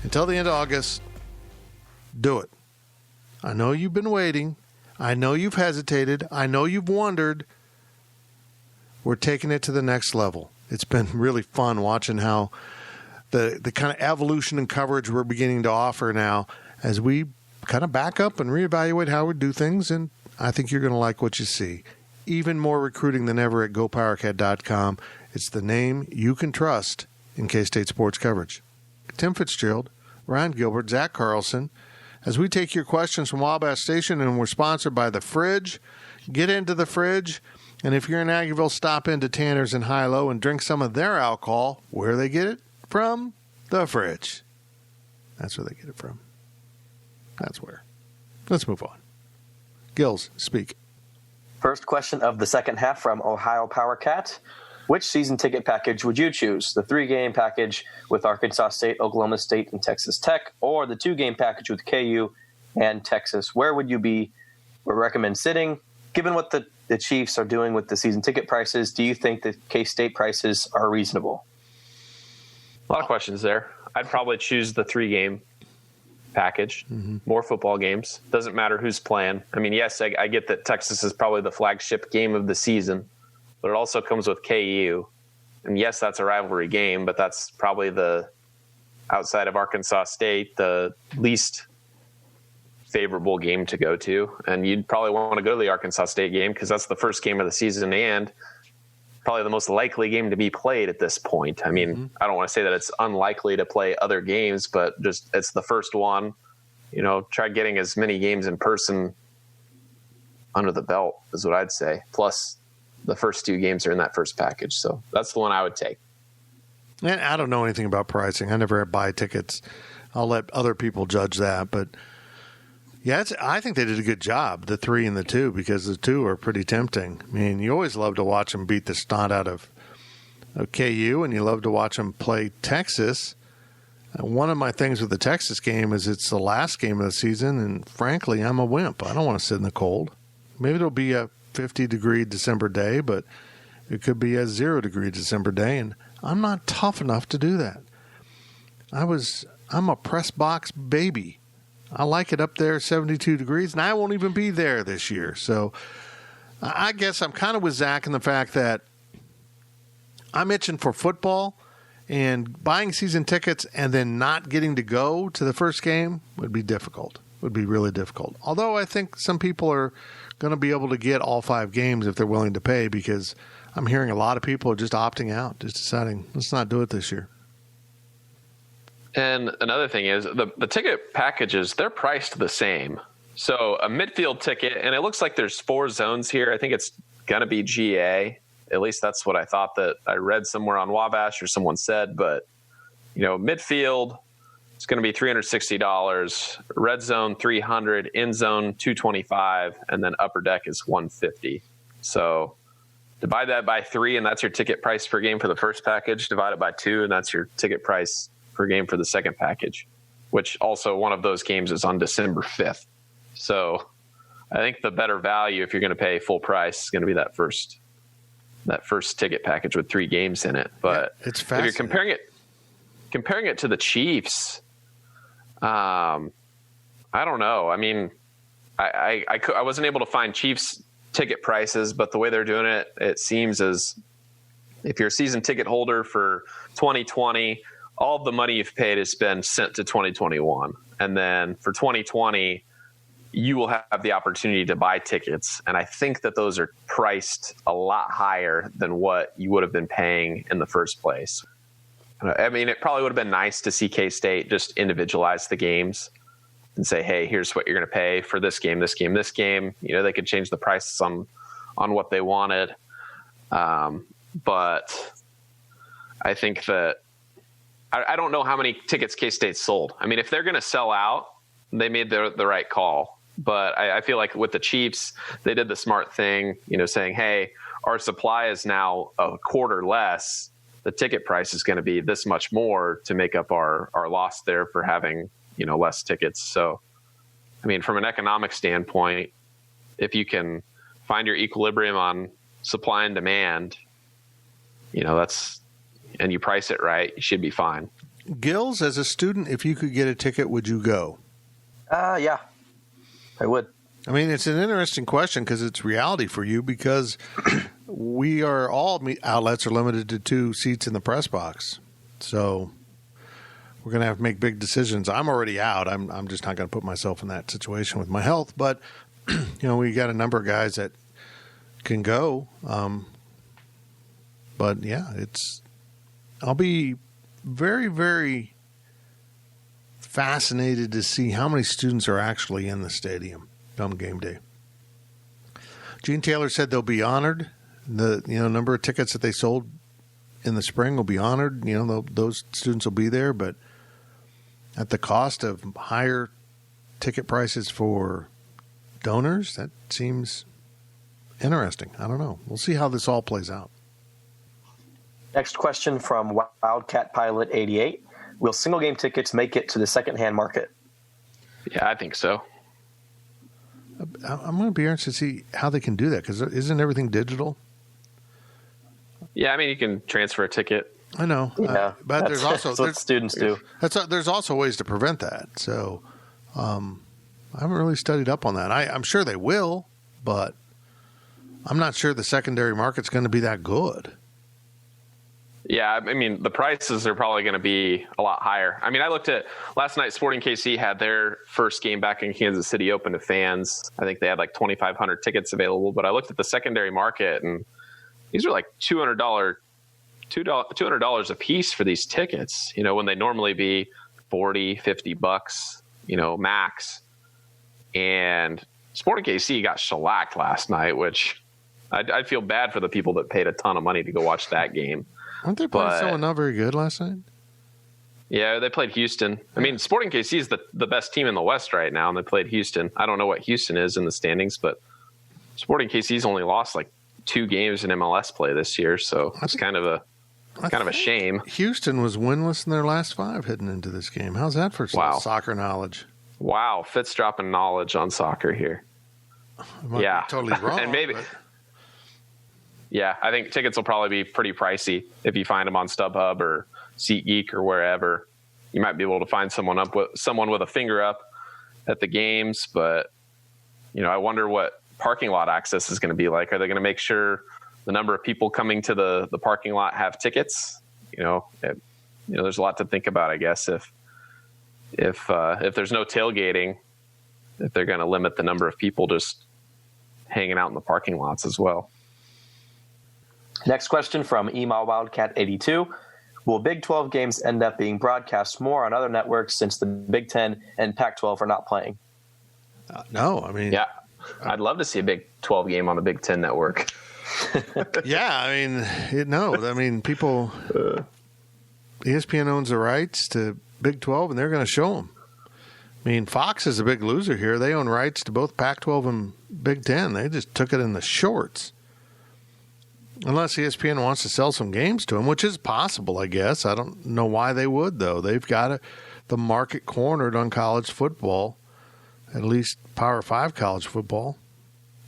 until the end of August. Do it. I know you've been waiting. I know you've hesitated. I know you've wondered. We're taking it to the next level. It's been really fun watching how the kind of evolution and coverage we're beginning to offer now as we kind of back up and reevaluate how we do things, and I think you're going to like what you see. Even more recruiting than ever at GoPowerCat.com. It's the name you can trust in K-State sports coverage. Tim Fitzgerald, Ryan Gilbert, Zach Carlson, as we take your questions from Wabash Station, and we're sponsored by The Fridge. Get into The Fridge, and if you're in Aggieville, stop into Tanner's and High-Low and drink some of their alcohol. Where do they get it? From The Fridge. That's where they get it from. That's where. Let's move on. Gills, speak. First question of the second half from Ohio PowerCat. Which season ticket package would you choose? The 3-game package with Arkansas State, Oklahoma State, and Texas Tech, or the 2-game package with KU and Texas? Where would you be or recommend sitting? Given what the Chiefs are doing with the season ticket prices, do you think that K-State prices are reasonable? A lot of questions there. I'd probably choose the 3-game package. More football games. Doesn't matter who's playing. I mean, yes, I get that Texas is probably the flagship game of the season, but it also comes with KU. And yes, that's a rivalry game, but that's probably outside of Arkansas State, the least favorable game to go to. And you'd probably want to go to the Arkansas State game because that's the first game of the season and probably the most likely game to be played at this point. I mean, I don't want to say that it's unlikely to play other games, but just it's the first one. You know, try getting as many games in person under the belt is what I'd say. Plus, the first 2 games are in that first package. So that's the one I would take. And I don't know anything about pricing. I never buy tickets. I'll let other people judge that. But, yeah, I think they did a good job, the 3 and the 2, because the 2 are pretty tempting. I mean, you always love to watch them beat the snot out of KU, and you love to watch them play Texas. One of my things with the Texas game is it's the last game of the season, and frankly, I'm a wimp. I don't want to sit in the cold. Maybe it'll be a 50-degree December day, but it could be a 0-degree December day, and I'm not tough enough to do that. I'm a press box baby. I like it up there, 72 degrees, and I won't even be there this year. So I guess I'm kind of with Zach in the fact that I'm itching for football, and buying season tickets and then not getting to go to the first game would be difficult. Would be really difficult. Although I think some people are going to be able to get all 5 games if they're willing to pay, because I'm hearing a lot of people are just opting out, just deciding, let's not do it this year. And another thing is the ticket packages, they're priced the same. So a midfield ticket, and it looks like there's 4 zones here. I think it's going to be GA. At least that's what I thought that I read somewhere on Wabash or someone said. But, you know, midfield, it's going to be $360. Red zone, $300. End zone, $225. And then upper deck is $150. So divide that by 3, and that's your ticket price per game for the first package. Divide it by 2, and that's your ticket price per game for the second package, which also one of those games is on December 5th. So I think the better value, if you're going to pay full price, is going to be that first ticket package with 3 games in it. But it's if you're comparing it to the Chiefs, I don't know. I mean, I wasn't able to find Chiefs ticket prices, but the way they're doing it, it seems as if you're a season ticket holder for 2020, all of the money you've paid has been sent to 2021. And then for 2020, you will have the opportunity to buy tickets. And I think that those are priced a lot higher than what you would have been paying in the first place. I mean, it probably would have been nice to see K-State just individualize the games and say, hey, here's what you're going to pay for this game, this game, this game. You know, they could change the prices on what they wanted. But I think that I don't know how many tickets K-State sold. I mean, if they're going to sell out, they made the right call. But I feel like with the Chiefs, they did the smart thing, you know, saying, hey, our supply is now a quarter less. The ticket price is going to be this much more to make up our loss there for having, you know, less tickets. So, I mean, from an economic standpoint, if you can find your equilibrium on supply and demand, you know, and you price it right, you should be fine. Gills, as a student, if you could get a ticket, would you go? Yeah, I would. I mean, it's an interesting question because it's reality for you because we are all outlets are limited to 2 seats in the press box. So we're going to have to make big decisions. I'm already out. I'm just not going to put myself in that situation with my health. But, you know, we got a number of guys that can go. But, yeah, I'll be very, very fascinated to see how many students are actually in the stadium come game day. Gene Taylor said they'll be honored. The number of tickets that they sold in the spring will be honored. You know, those students will be there, but at the cost of higher ticket prices for donors, that seems interesting. I don't know. We'll see how this all plays out. Next question from Wildcat Pilot 88. Will single game tickets make it to the secondhand market? Yeah, I think so. I'm going to be interested to see how they can do that because isn't everything digital? Yeah, I mean, you can transfer a ticket. I know. Yeah, but there's also what students do. There's also ways to prevent that. So I haven't really studied up on that. I'm sure they will, but I'm not sure the secondary market's going to be that good. Yeah, I mean, the prices are probably going to be a lot higher. I mean, I looked at last night, Sporting KC had their first game back in Kansas City open to fans. I think they had like 2,500 tickets available, but I looked at the secondary market and these are like $200 a piece for these tickets, you know, when they normally be $40, $50, you know, max. And Sporting KC got shellacked last night, which I'd feel bad for the people that paid a ton of money to go watch that game. Aren't they playing someone not very good last night? Yeah, they played Houston. I mean, Sporting KC is the best team in the West right now, and they played Houston. I don't know what Houston is in the standings, but Sporting KC's only lost like 2 games in MLS play this year, so it's kind of a shame. Houston was winless in their last 5 heading into this game. How's that for soccer knowledge? Wow, Fitz dropping knowledge on soccer here. Yeah, totally wrong. And maybe. Yeah, I think tickets will probably be pretty pricey if you find them on StubHub or SeatGeek or wherever. You might be able to find someone with a finger up at the games, but you know, I wonder what parking lot access is going to be like. Are they going to make sure the number of people coming to the parking lot have tickets? You know, there's a lot to think about, I guess. If there's no tailgating, if they're going to limit the number of people just hanging out in the parking lots as well. Next question from Email Wildcat 82. Will Big 12 games end up being broadcast more on other networks since the Big 10 and Pac-12 are not playing? No, I mean... Yeah, I'd love to see a Big 12 game on the Big 10 network. Yeah, I mean, people... ESPN owns the rights to Big 12, and they're going to show them. I mean, Fox is a big loser here. They own rights to both Pac-12 and Big 10. They just took it in the shorts. Unless ESPN wants to sell some games to them, which is possible, I guess. I don't know why they would, though. They've got the market cornered on college football, at least Power 5 college football.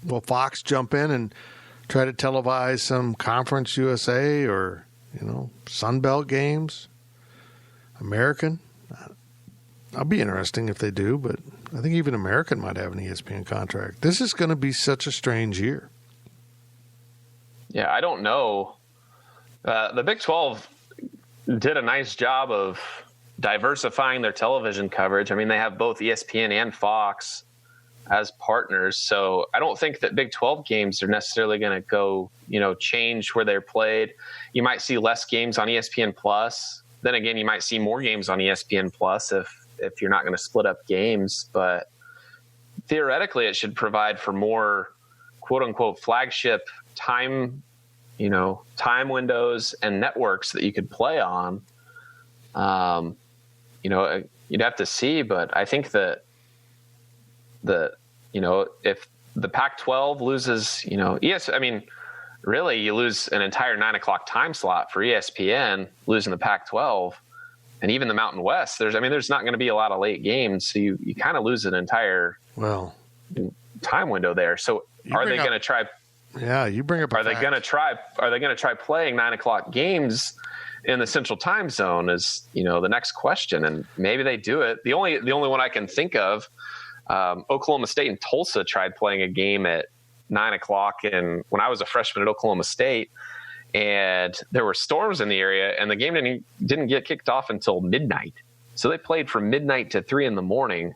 Will Fox jump in and try to televise some Conference USA or, Sun Belt games? American? That'll be interesting if they do, but I think even American might have an ESPN contract. This is going to be such a strange year. Yeah, I don't know. The Big 12 did a nice job of diversifying their television coverage. I mean, they have both ESPN and Fox as partners. So I don't think that Big 12 games are necessarily going to go, change where they're played. You might see less games on ESPN Plus. Then again, you might see more games on ESPN Plus if you're not going to split up games. But theoretically, it should provide for more quote unquote flagship time windows and networks that you could play on. You'd have to see, but I think that if the Pac-12 loses, really you lose an entire 9:00 time slot for ESPN, losing the Pac-12, and even the Mountain West. There's not going to be a lot of late games, so you kind of lose an entire time window there. So are they going to try? Yeah, you bring up. Are they going to try playing 9:00 games in the Central Time Zone? Is the next question, and maybe they do it. The only one I can think of, Oklahoma State and Tulsa tried playing a game at 9:00, and when I was a freshman at Oklahoma State, and there were storms in the area, and the game didn't get kicked off until midnight. So they played from midnight to 3 a.m.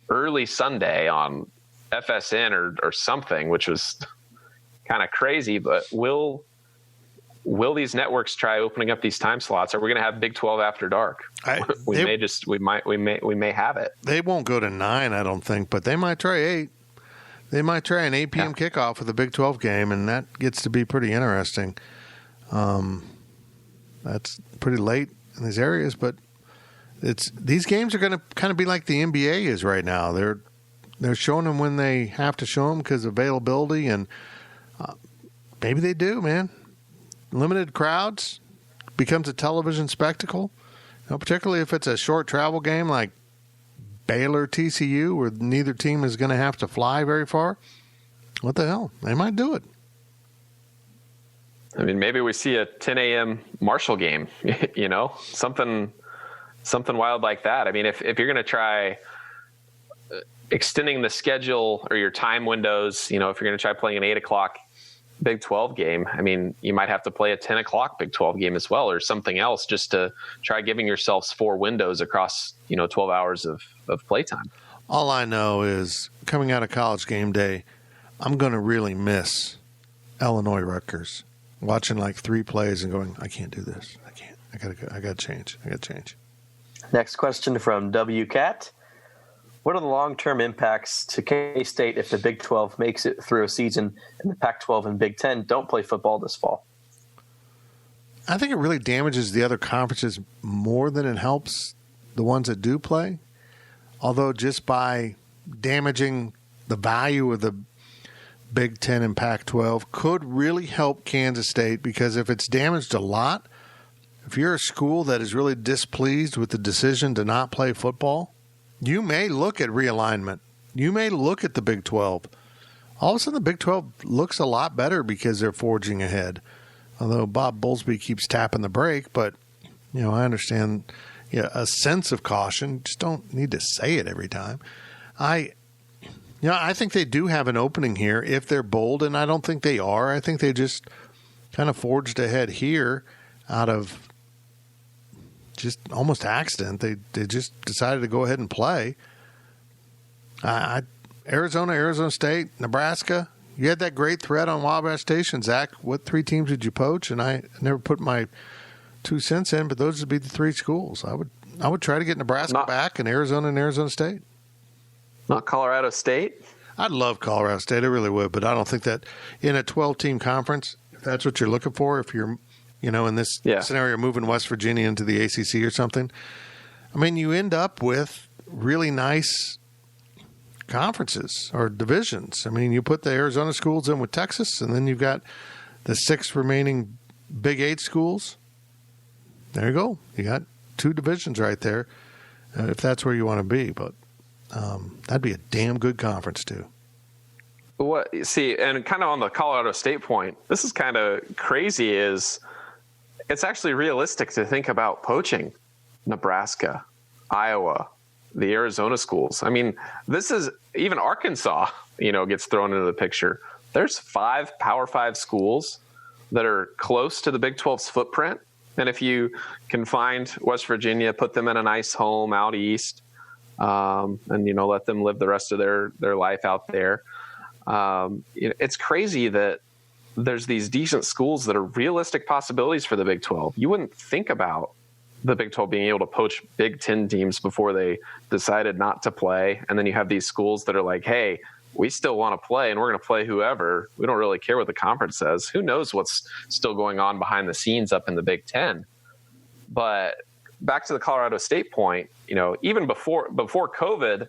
early Sunday on FSN or something, which was kind of crazy. But will these networks try opening up these time slots? Are we going to have Big 12 after dark? We may have it. They won't go to 9, I don't think, but they might try 8. They might try an 8 p.m. kickoff with a Big 12 game, and that gets to be pretty interesting. That's pretty late in these areas, but these games are going to kind of be like the NBA is right now. They're showing them when they have to show them because of availability, and maybe they do, man. Limited crowds becomes a television spectacle, particularly if it's a short travel game like Baylor TCU, where neither team is going to have to fly very far. What the hell? They might do it. I mean, maybe we see a 10 a.m. Marshall game, something wild like that. I mean, if you're going to try extending the schedule or your time windows, if you're going to try playing an 8:00 Big 12 game, I mean, you might have to play a 10:00 Big 12 game as well, or something else, just to try giving yourselves 4 windows across, 12 hours of playtime. All I know is coming out of College game day, I'm going to really miss Illinois Rutgers, watching like 3 plays and going, I can't do this. I can't. I got to change. Next question from WCat. What are the long-term impacts to K-State if the Big 12 makes it through a season and the Pac-12 and Big 10 don't play football this fall? I think it really damages the other conferences more than it helps the ones that do play. Although just by damaging the value of the Big 10 and Pac-12 could really help Kansas State, because if it's damaged a lot, if you're a school that is really displeased with the decision to not play football, you may look at realignment. You may look at the Big 12. All of a sudden, the Big 12 looks a lot better because they're forging ahead. Although Bob Bowlesby keeps tapping the brake, but I understand a sense of caution. Just don't need to say it every time. I think they do have an opening here if they're bold, and I don't think they are. I think they just kind of forged ahead here out of just almost accident. They just decided to go ahead and play. Arizona State, Nebraska. You had that great thread on Wabash Station, Zach. What 3 teams did you poach? And I never put my 2 cents in, but those would be the 3 schools. I would try to get Nebraska back, and Arizona State. Not Colorado State? I'd love Colorado State. I really would, but I don't think that in a 12-team conference, if that's what you're looking for, if you're in this scenario, moving West Virginia into the ACC or something. I mean, you end up with really nice conferences or divisions. I mean, you put the Arizona schools in with Texas, and then you've got the 6 remaining Big 8 schools. There you go. You got 2 divisions right there, if that's where you want to be. But that'd be a damn good conference, too. And kind of on the Colorado State point, this is kind of crazy, is it's actually realistic to think about poaching Nebraska, Iowa, the Arizona schools. I mean, this is even Arkansas, gets thrown into the picture. There's 5 Power 5 schools that are close to the Big 12's footprint. And if you can find West Virginia, put them in a nice home out east, and, let them live the rest of their life out there. It's crazy that there's these decent schools that are realistic possibilities for the Big 12. You wouldn't think about the Big 12 being able to poach Big 10 teams before they decided not to play. And then you have these schools that are like, hey, we still want to play and we're going to play whoever. We don't really care what the conference says. Who knows what's still going on behind the scenes up in the Big 10. But back to the Colorado State point, even before COVID,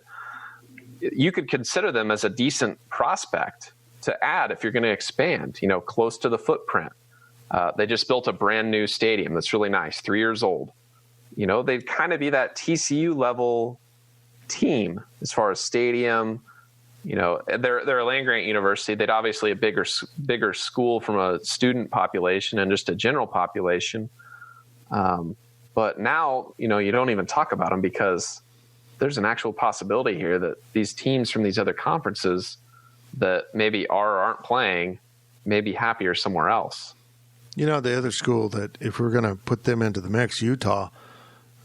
you could consider them as a decent prospect to add if you're going to expand, close to the footprint. They just built a brand new stadium that's really nice, 3 years old. They'd kind of be that TCU level team as far as stadium. They're a land-grant university. They'd obviously a bigger school from a student population and just a general population. But now, you don't even talk about them because there's an actual possibility here that these teams from these other conferences that maybe are or aren't playing may be happier somewhere else. The other school that if we're going to put them into the mix, Utah,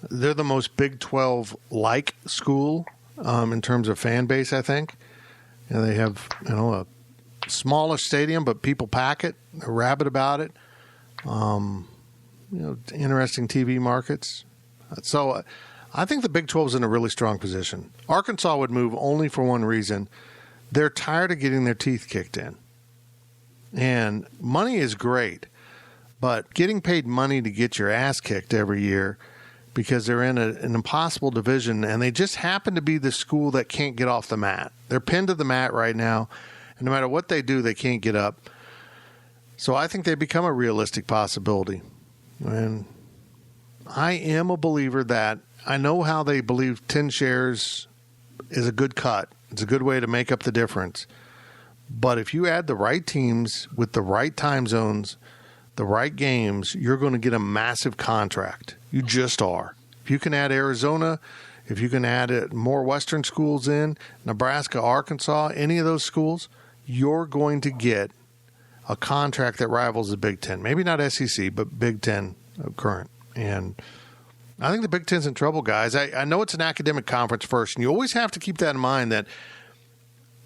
they're the most Big 12-like school in terms of fan base, I think. They have, a smaller stadium, but people pack it. They're rabid about it. Interesting TV markets. So I think the Big 12 is in a really strong position. Arkansas would move only for one reason. They're tired of getting their teeth kicked in. And money is great, but getting paid money to get your ass kicked every year because they're in an impossible division, and they just happen to be the school that can't get off the mat. They're pinned to the mat right now, and no matter what they do, they can't get up. So I think they become a realistic possibility. And I am a believer that I know how they believe 10 shares is a good cut. It's a good way to make up the difference. But if you add the right teams with the right time zones, the right games, you're going to get a massive contract. You just are. If you can add Arizona, if you can add more Western schools in, Nebraska, Arkansas, any of those schools, you're going to get a contract that rivals the Big Ten. Maybe not SEC, but Big Ten current. And I think the Big Ten's in trouble, guys. I know it's an academic conference first, and you always have to keep that in mind that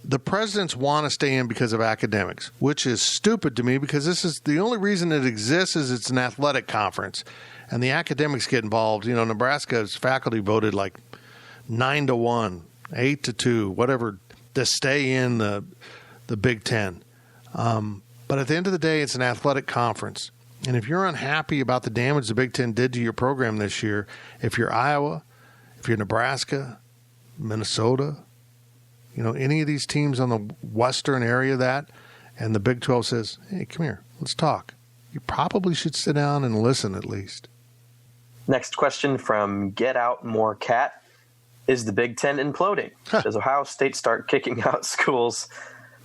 the presidents want to stay in because of academics, which is stupid to me because this is the only reason it exists is it's an athletic conference, and the academics get involved. Nebraska's faculty voted like 9-1, 8-2, whatever, to stay in the Big Ten. But at the end of the day, it's an athletic conference. And if you're unhappy about the damage the Big Ten did to your program this year, if you're Iowa, if you're Nebraska, Minnesota, any of these teams on the western area and the Big 12 says, hey, come here, let's talk. You probably should sit down and listen at least. Next question from Get Out More Cat. Is the Big Ten imploding? Does Ohio State start kicking out schools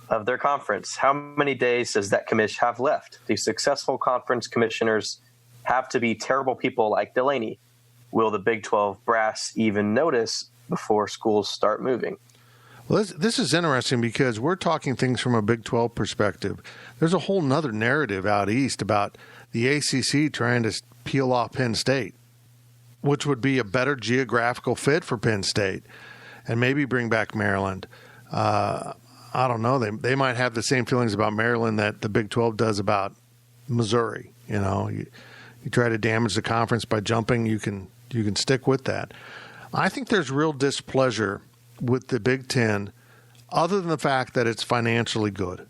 of their conference? How many days does that commish have left? Do successful conference commissioners have to be terrible people like Delaney? Will the Big 12 brass even notice before schools start moving? Well, this is interesting because we're talking things from a Big 12 perspective. There's a whole nother narrative out east about the ACC trying to peel off Penn State, which would be a better geographical fit for Penn State, and maybe bring back Maryland. I don't know. They might have the same feelings about Maryland that the Big 12 does about Missouri. You try to damage the conference by jumping, you can stick with that. I think there's real displeasure with the Big Ten, other than the fact that it's financially good,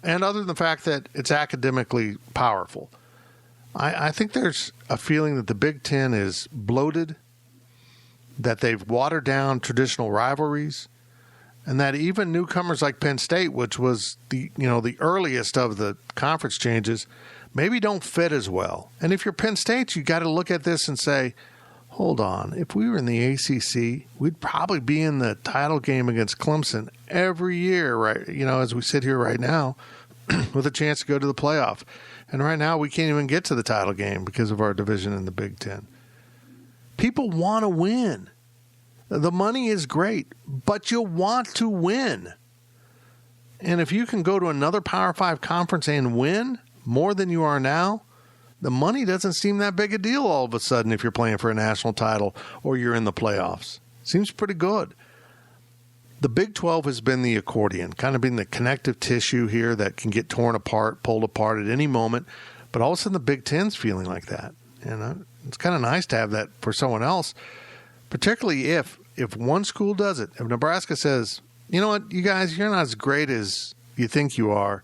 and other than the fact that it's academically powerful. I think there's a feeling that the Big Ten is bloated, that they've watered down traditional rivalries, and that even newcomers like Penn State, which was the earliest of the conference changes, maybe don't fit as well. And if you're Penn State, you got to look at this and say, hold on, if we were in the ACC, we'd probably be in the title game against Clemson every year, right? As we sit here right now, with a chance to go to the playoff. And right now, we can't even get to the title game because of our division in the Big Ten. People want to win. The money is great, but you want to win. And if you can go to another Power 5 conference and win more than you are now, the money doesn't seem that big a deal all of a sudden if you're playing for a national title or you're in the playoffs. Seems pretty good. The Big 12 has been the accordion, kind of been the connective tissue here that can get torn apart, pulled apart at any moment. But all of a sudden the Big 10's feeling like that. And it's kind of nice to have that for someone else, particularly if one school does it. If Nebraska says, you know what, you guys, you're not as great as you think you are,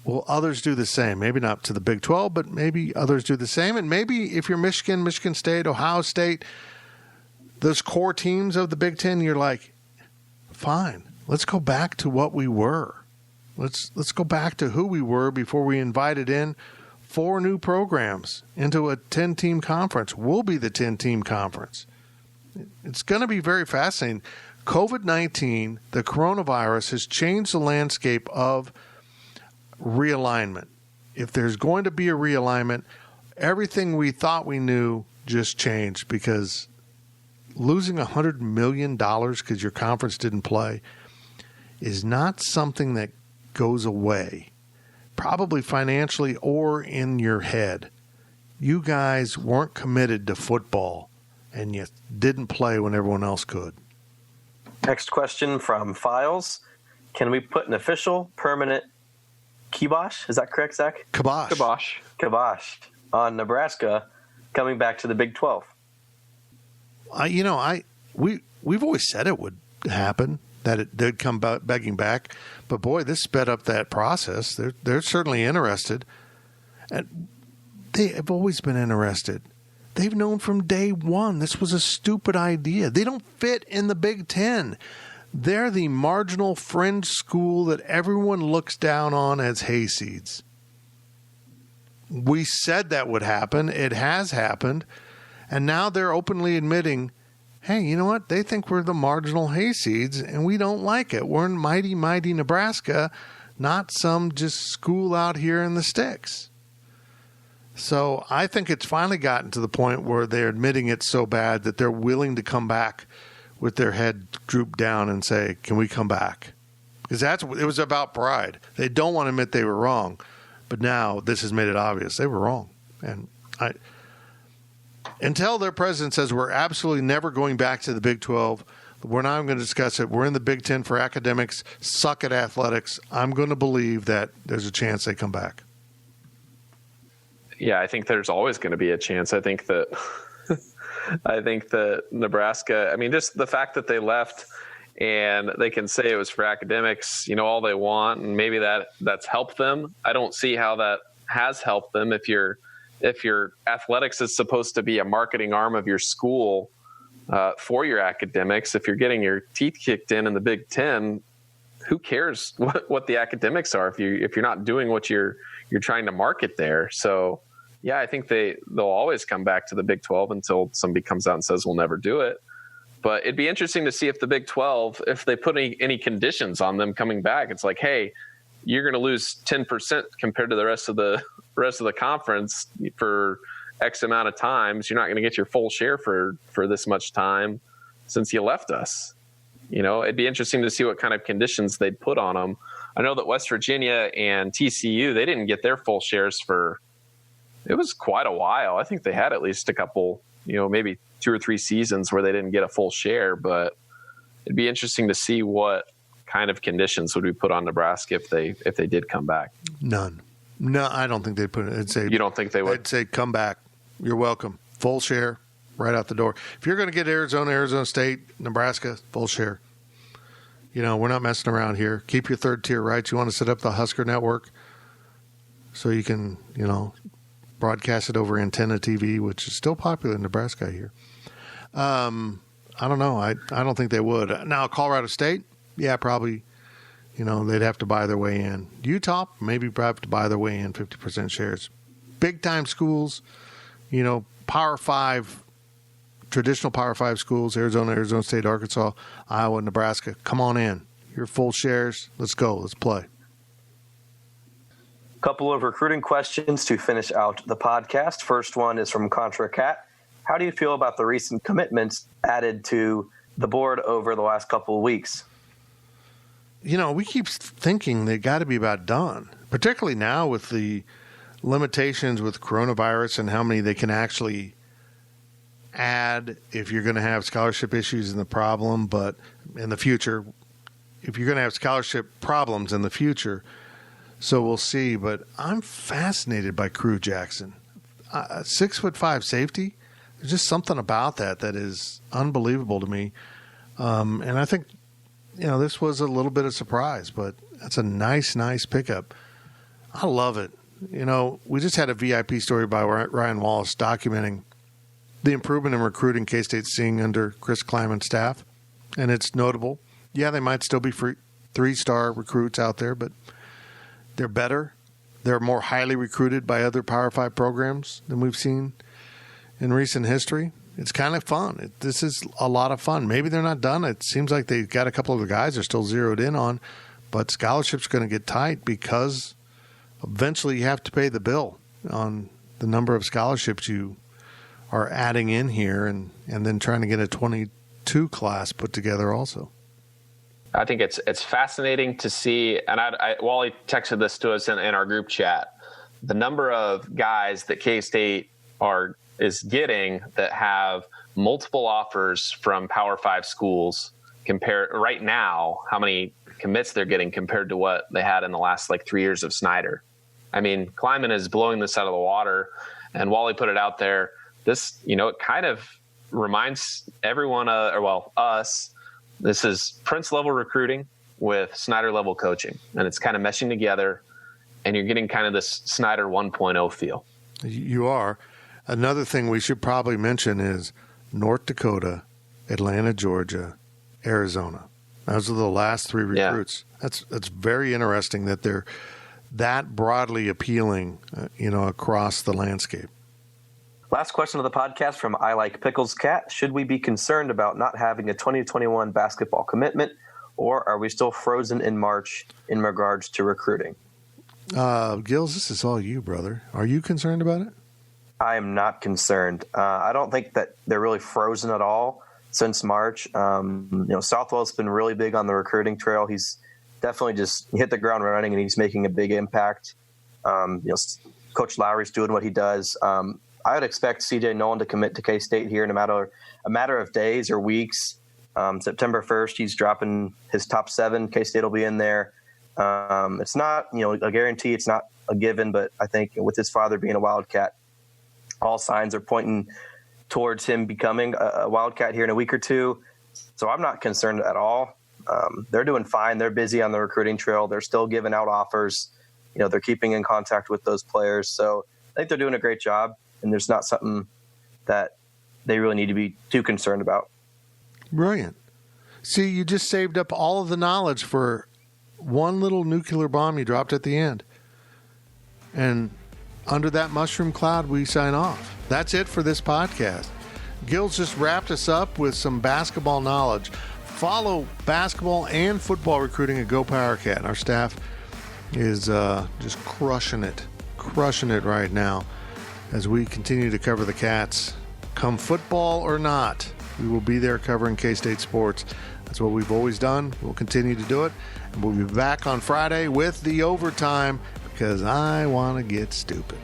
will others do the same? Maybe not to the Big 12, but maybe others do the same. And maybe if you're Michigan, Michigan State, Ohio State, those core teams of the Big 10, you're like, fine, let's go back to what we were. Let's go back to who we were before we invited in 4 new programs into a 10-team conference. We'll be the 10-team conference. It's going to be very fascinating. COVID-19, the coronavirus, has changed the landscape of realignment. If there's going to be a realignment, everything we thought we knew just changed, because losing $100 million because your conference didn't play is not something that goes away, probably financially or in your head. You guys weren't committed to football, and you didn't play when everyone else could. Next question from Files. Can we put an official permanent kibosh, is that correct, Zach? Kibosh on Nebraska coming back to the Big 12? We've always said it would happen, that they'd come begging back. But boy, this sped up that process. They're certainly interested. And they have always been interested. They've known from day one this was a stupid idea. They don't fit in the Big 10. They're the marginal fringe school that everyone looks down on as hayseeds. We said that would happen. It has happened. And now they're openly admitting, hey, you know what? They think we're the marginal hayseeds, and we don't like it. We're in mighty, mighty Nebraska, not some just school out here in the sticks. So I think it's finally gotten to the point where they're admitting it's so bad that they're willing to come back with their head drooped down and say, can we come back? Because it was about pride. They don't want to admit they were wrong. But now this has made it obvious they were wrong. And until their president says we're absolutely never going back to the Big 12, we're not even going to discuss it. We're in the Big 10 for academics, suck at athletics. I'm going to believe that there's a chance they come back. Yeah, I think there's always going to be a chance. I think that Nebraska, I mean, just the fact that they left and they can say it was for academics, all they want, and maybe that's helped them. I don't see how that has helped them. If your athletics is supposed to be a marketing arm of your school for your academics, if you're getting your teeth kicked in the Big 10, who cares what the academics are if you're not doing what you're trying to market there? So yeah, I think they'll always come back to the Big 12 until somebody comes out and says we'll never do it. But it'd be interesting to see if the Big 12, if they put any conditions on them coming back. It's like, hey, you're going to lose 10% compared to the rest of the conference for X amount of times. You're not going to get your full share for this much time since you left us. It'd be interesting to see what kind of conditions they'd put on them. I know that West Virginia and TCU, they didn't get their full shares it was quite a while. I think they had at least a couple, maybe 2 or 3 seasons where they didn't get a full share, but it'd be interesting to see what kind of conditions would we put on Nebraska if they did come back. None. No, I don't think they'd put it. You don't think they would? I'd say come back. You're welcome. Full share right out the door. If you're going to get Arizona State, Nebraska, full share. We're not messing around here. Keep your third tier rights. You want to set up the Husker Network so you can, broadcast it over Antenna TV, which is still popular in Nebraska here. I don't know. I don't think they would. Now, Colorado State, yeah, probably, they'd have to buy their way in. Utah, maybe have to buy their way in 50% shares. Big-time schools, Power 5, traditional Power 5 schools, Arizona State, Arkansas, Iowa, Nebraska, come on in. Your full shares. Let's go. Let's play. Couple of recruiting questions to finish out the podcast. First one is from Contra Cat. How do you feel about the recent commitments added to the board over the last couple of weeks? We keep thinking they got to be about done, particularly now with the limitations with coronavirus and how many they can actually add if you're going to have scholarship issues in the problem. But in the future, if you're going to have scholarship problems in the future, so we'll see. But I'm fascinated by Crew Jackson. 6'5" safety. There's just something about that is unbelievable to me. And I think, this was a little bit of surprise, but that's a nice pickup. I love it. We just had a VIP story by Ryan Wallace documenting the improvement in recruiting K-State's seeing under Chris Klieman's staff, and it's notable. Yeah, they might still be 3-star recruits out there, but they're better. They're more highly recruited by other Power 5 programs than we've seen in recent history. It's kind of fun. This is a lot of fun. Maybe they're not done. It seems like they've got a couple of the guys they're still zeroed in on, but scholarships are going to get tight because eventually you have to pay the bill on the number of scholarships you are adding in here and then trying to get a 22 class put together also. I think it's fascinating to see, and Wally texted this to us in our group chat, the number of guys that K-State is getting that have multiple offers from Power 5 schools compared right now, how many commits they're getting compared to what they had in the last 3 years of Snyder. I mean, Klieman is blowing this out of the water, and Wally put it out there. This, it kind of reminds everyone, us, this is Prince level recruiting with Snyder level coaching, and it's kind of meshing together, and you're getting kind of this Snyder 1.0 feel. You are. Another thing we should probably mention is North Dakota, Atlanta, Georgia, Arizona. Those are the last 3 recruits. Yeah. That's very interesting that they're that broadly appealing, across the landscape. Last question of the podcast from I Like Pickles Cat. Should we be concerned about not having a 2021 basketball commitment, or are we still frozen in March in regards to recruiting? Gills, this is all you, brother. Are you concerned about it? I am not concerned. I don't think that they're really frozen at all since March. Southwell's been really big on the recruiting trail. He's definitely just hit the ground running, and he's making a big impact. Coach Lowry's doing what he does. I would expect C.J. Nolan to commit to K-State here in a matter of days or weeks. September 1st, he's dropping his top 7. K-State will be in there. It's not a guarantee. It's not a given, but I think with his father being a Wildcat, all signs are pointing towards him becoming a Wildcat here in a week or two. So I'm not concerned at all. They're doing fine. They're busy on the recruiting trail. They're still giving out offers. They're keeping in contact with those players. So I think they're doing a great job, and there's not something that they really need to be too concerned about. Brilliant. See, you just saved up all of the knowledge for one little nuclear bomb you dropped at the end. And under that mushroom cloud, we sign off. That's it for this podcast. Gil's just wrapped us up with some basketball knowledge. Follow basketball and football recruiting at Go Power Cat. Our staff is just crushing it right now as we continue to cover the Cats. Come football or not, we will be there covering K-State sports. That's what we've always done. We'll continue to do it. And we'll be back on Friday with the overtime because I want to get stupid.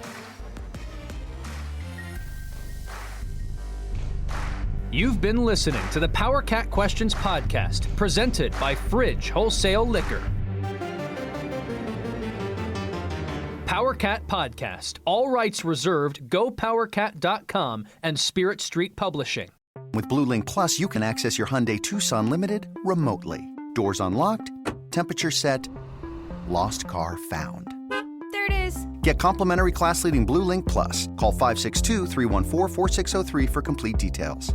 You've been listening to the Power Cat Questions podcast, presented by Fridge Wholesale Liquor. Power Cat Podcast. All rights reserved. GoPowerCat.com and Spirit Street Publishing. With Blue Link Plus, you can access your Hyundai Tucson Limited remotely. Doors unlocked, temperature set, lost car found. There it is. Get complimentary class-leading Blue Link Plus. Call 562-314-4603 for complete details.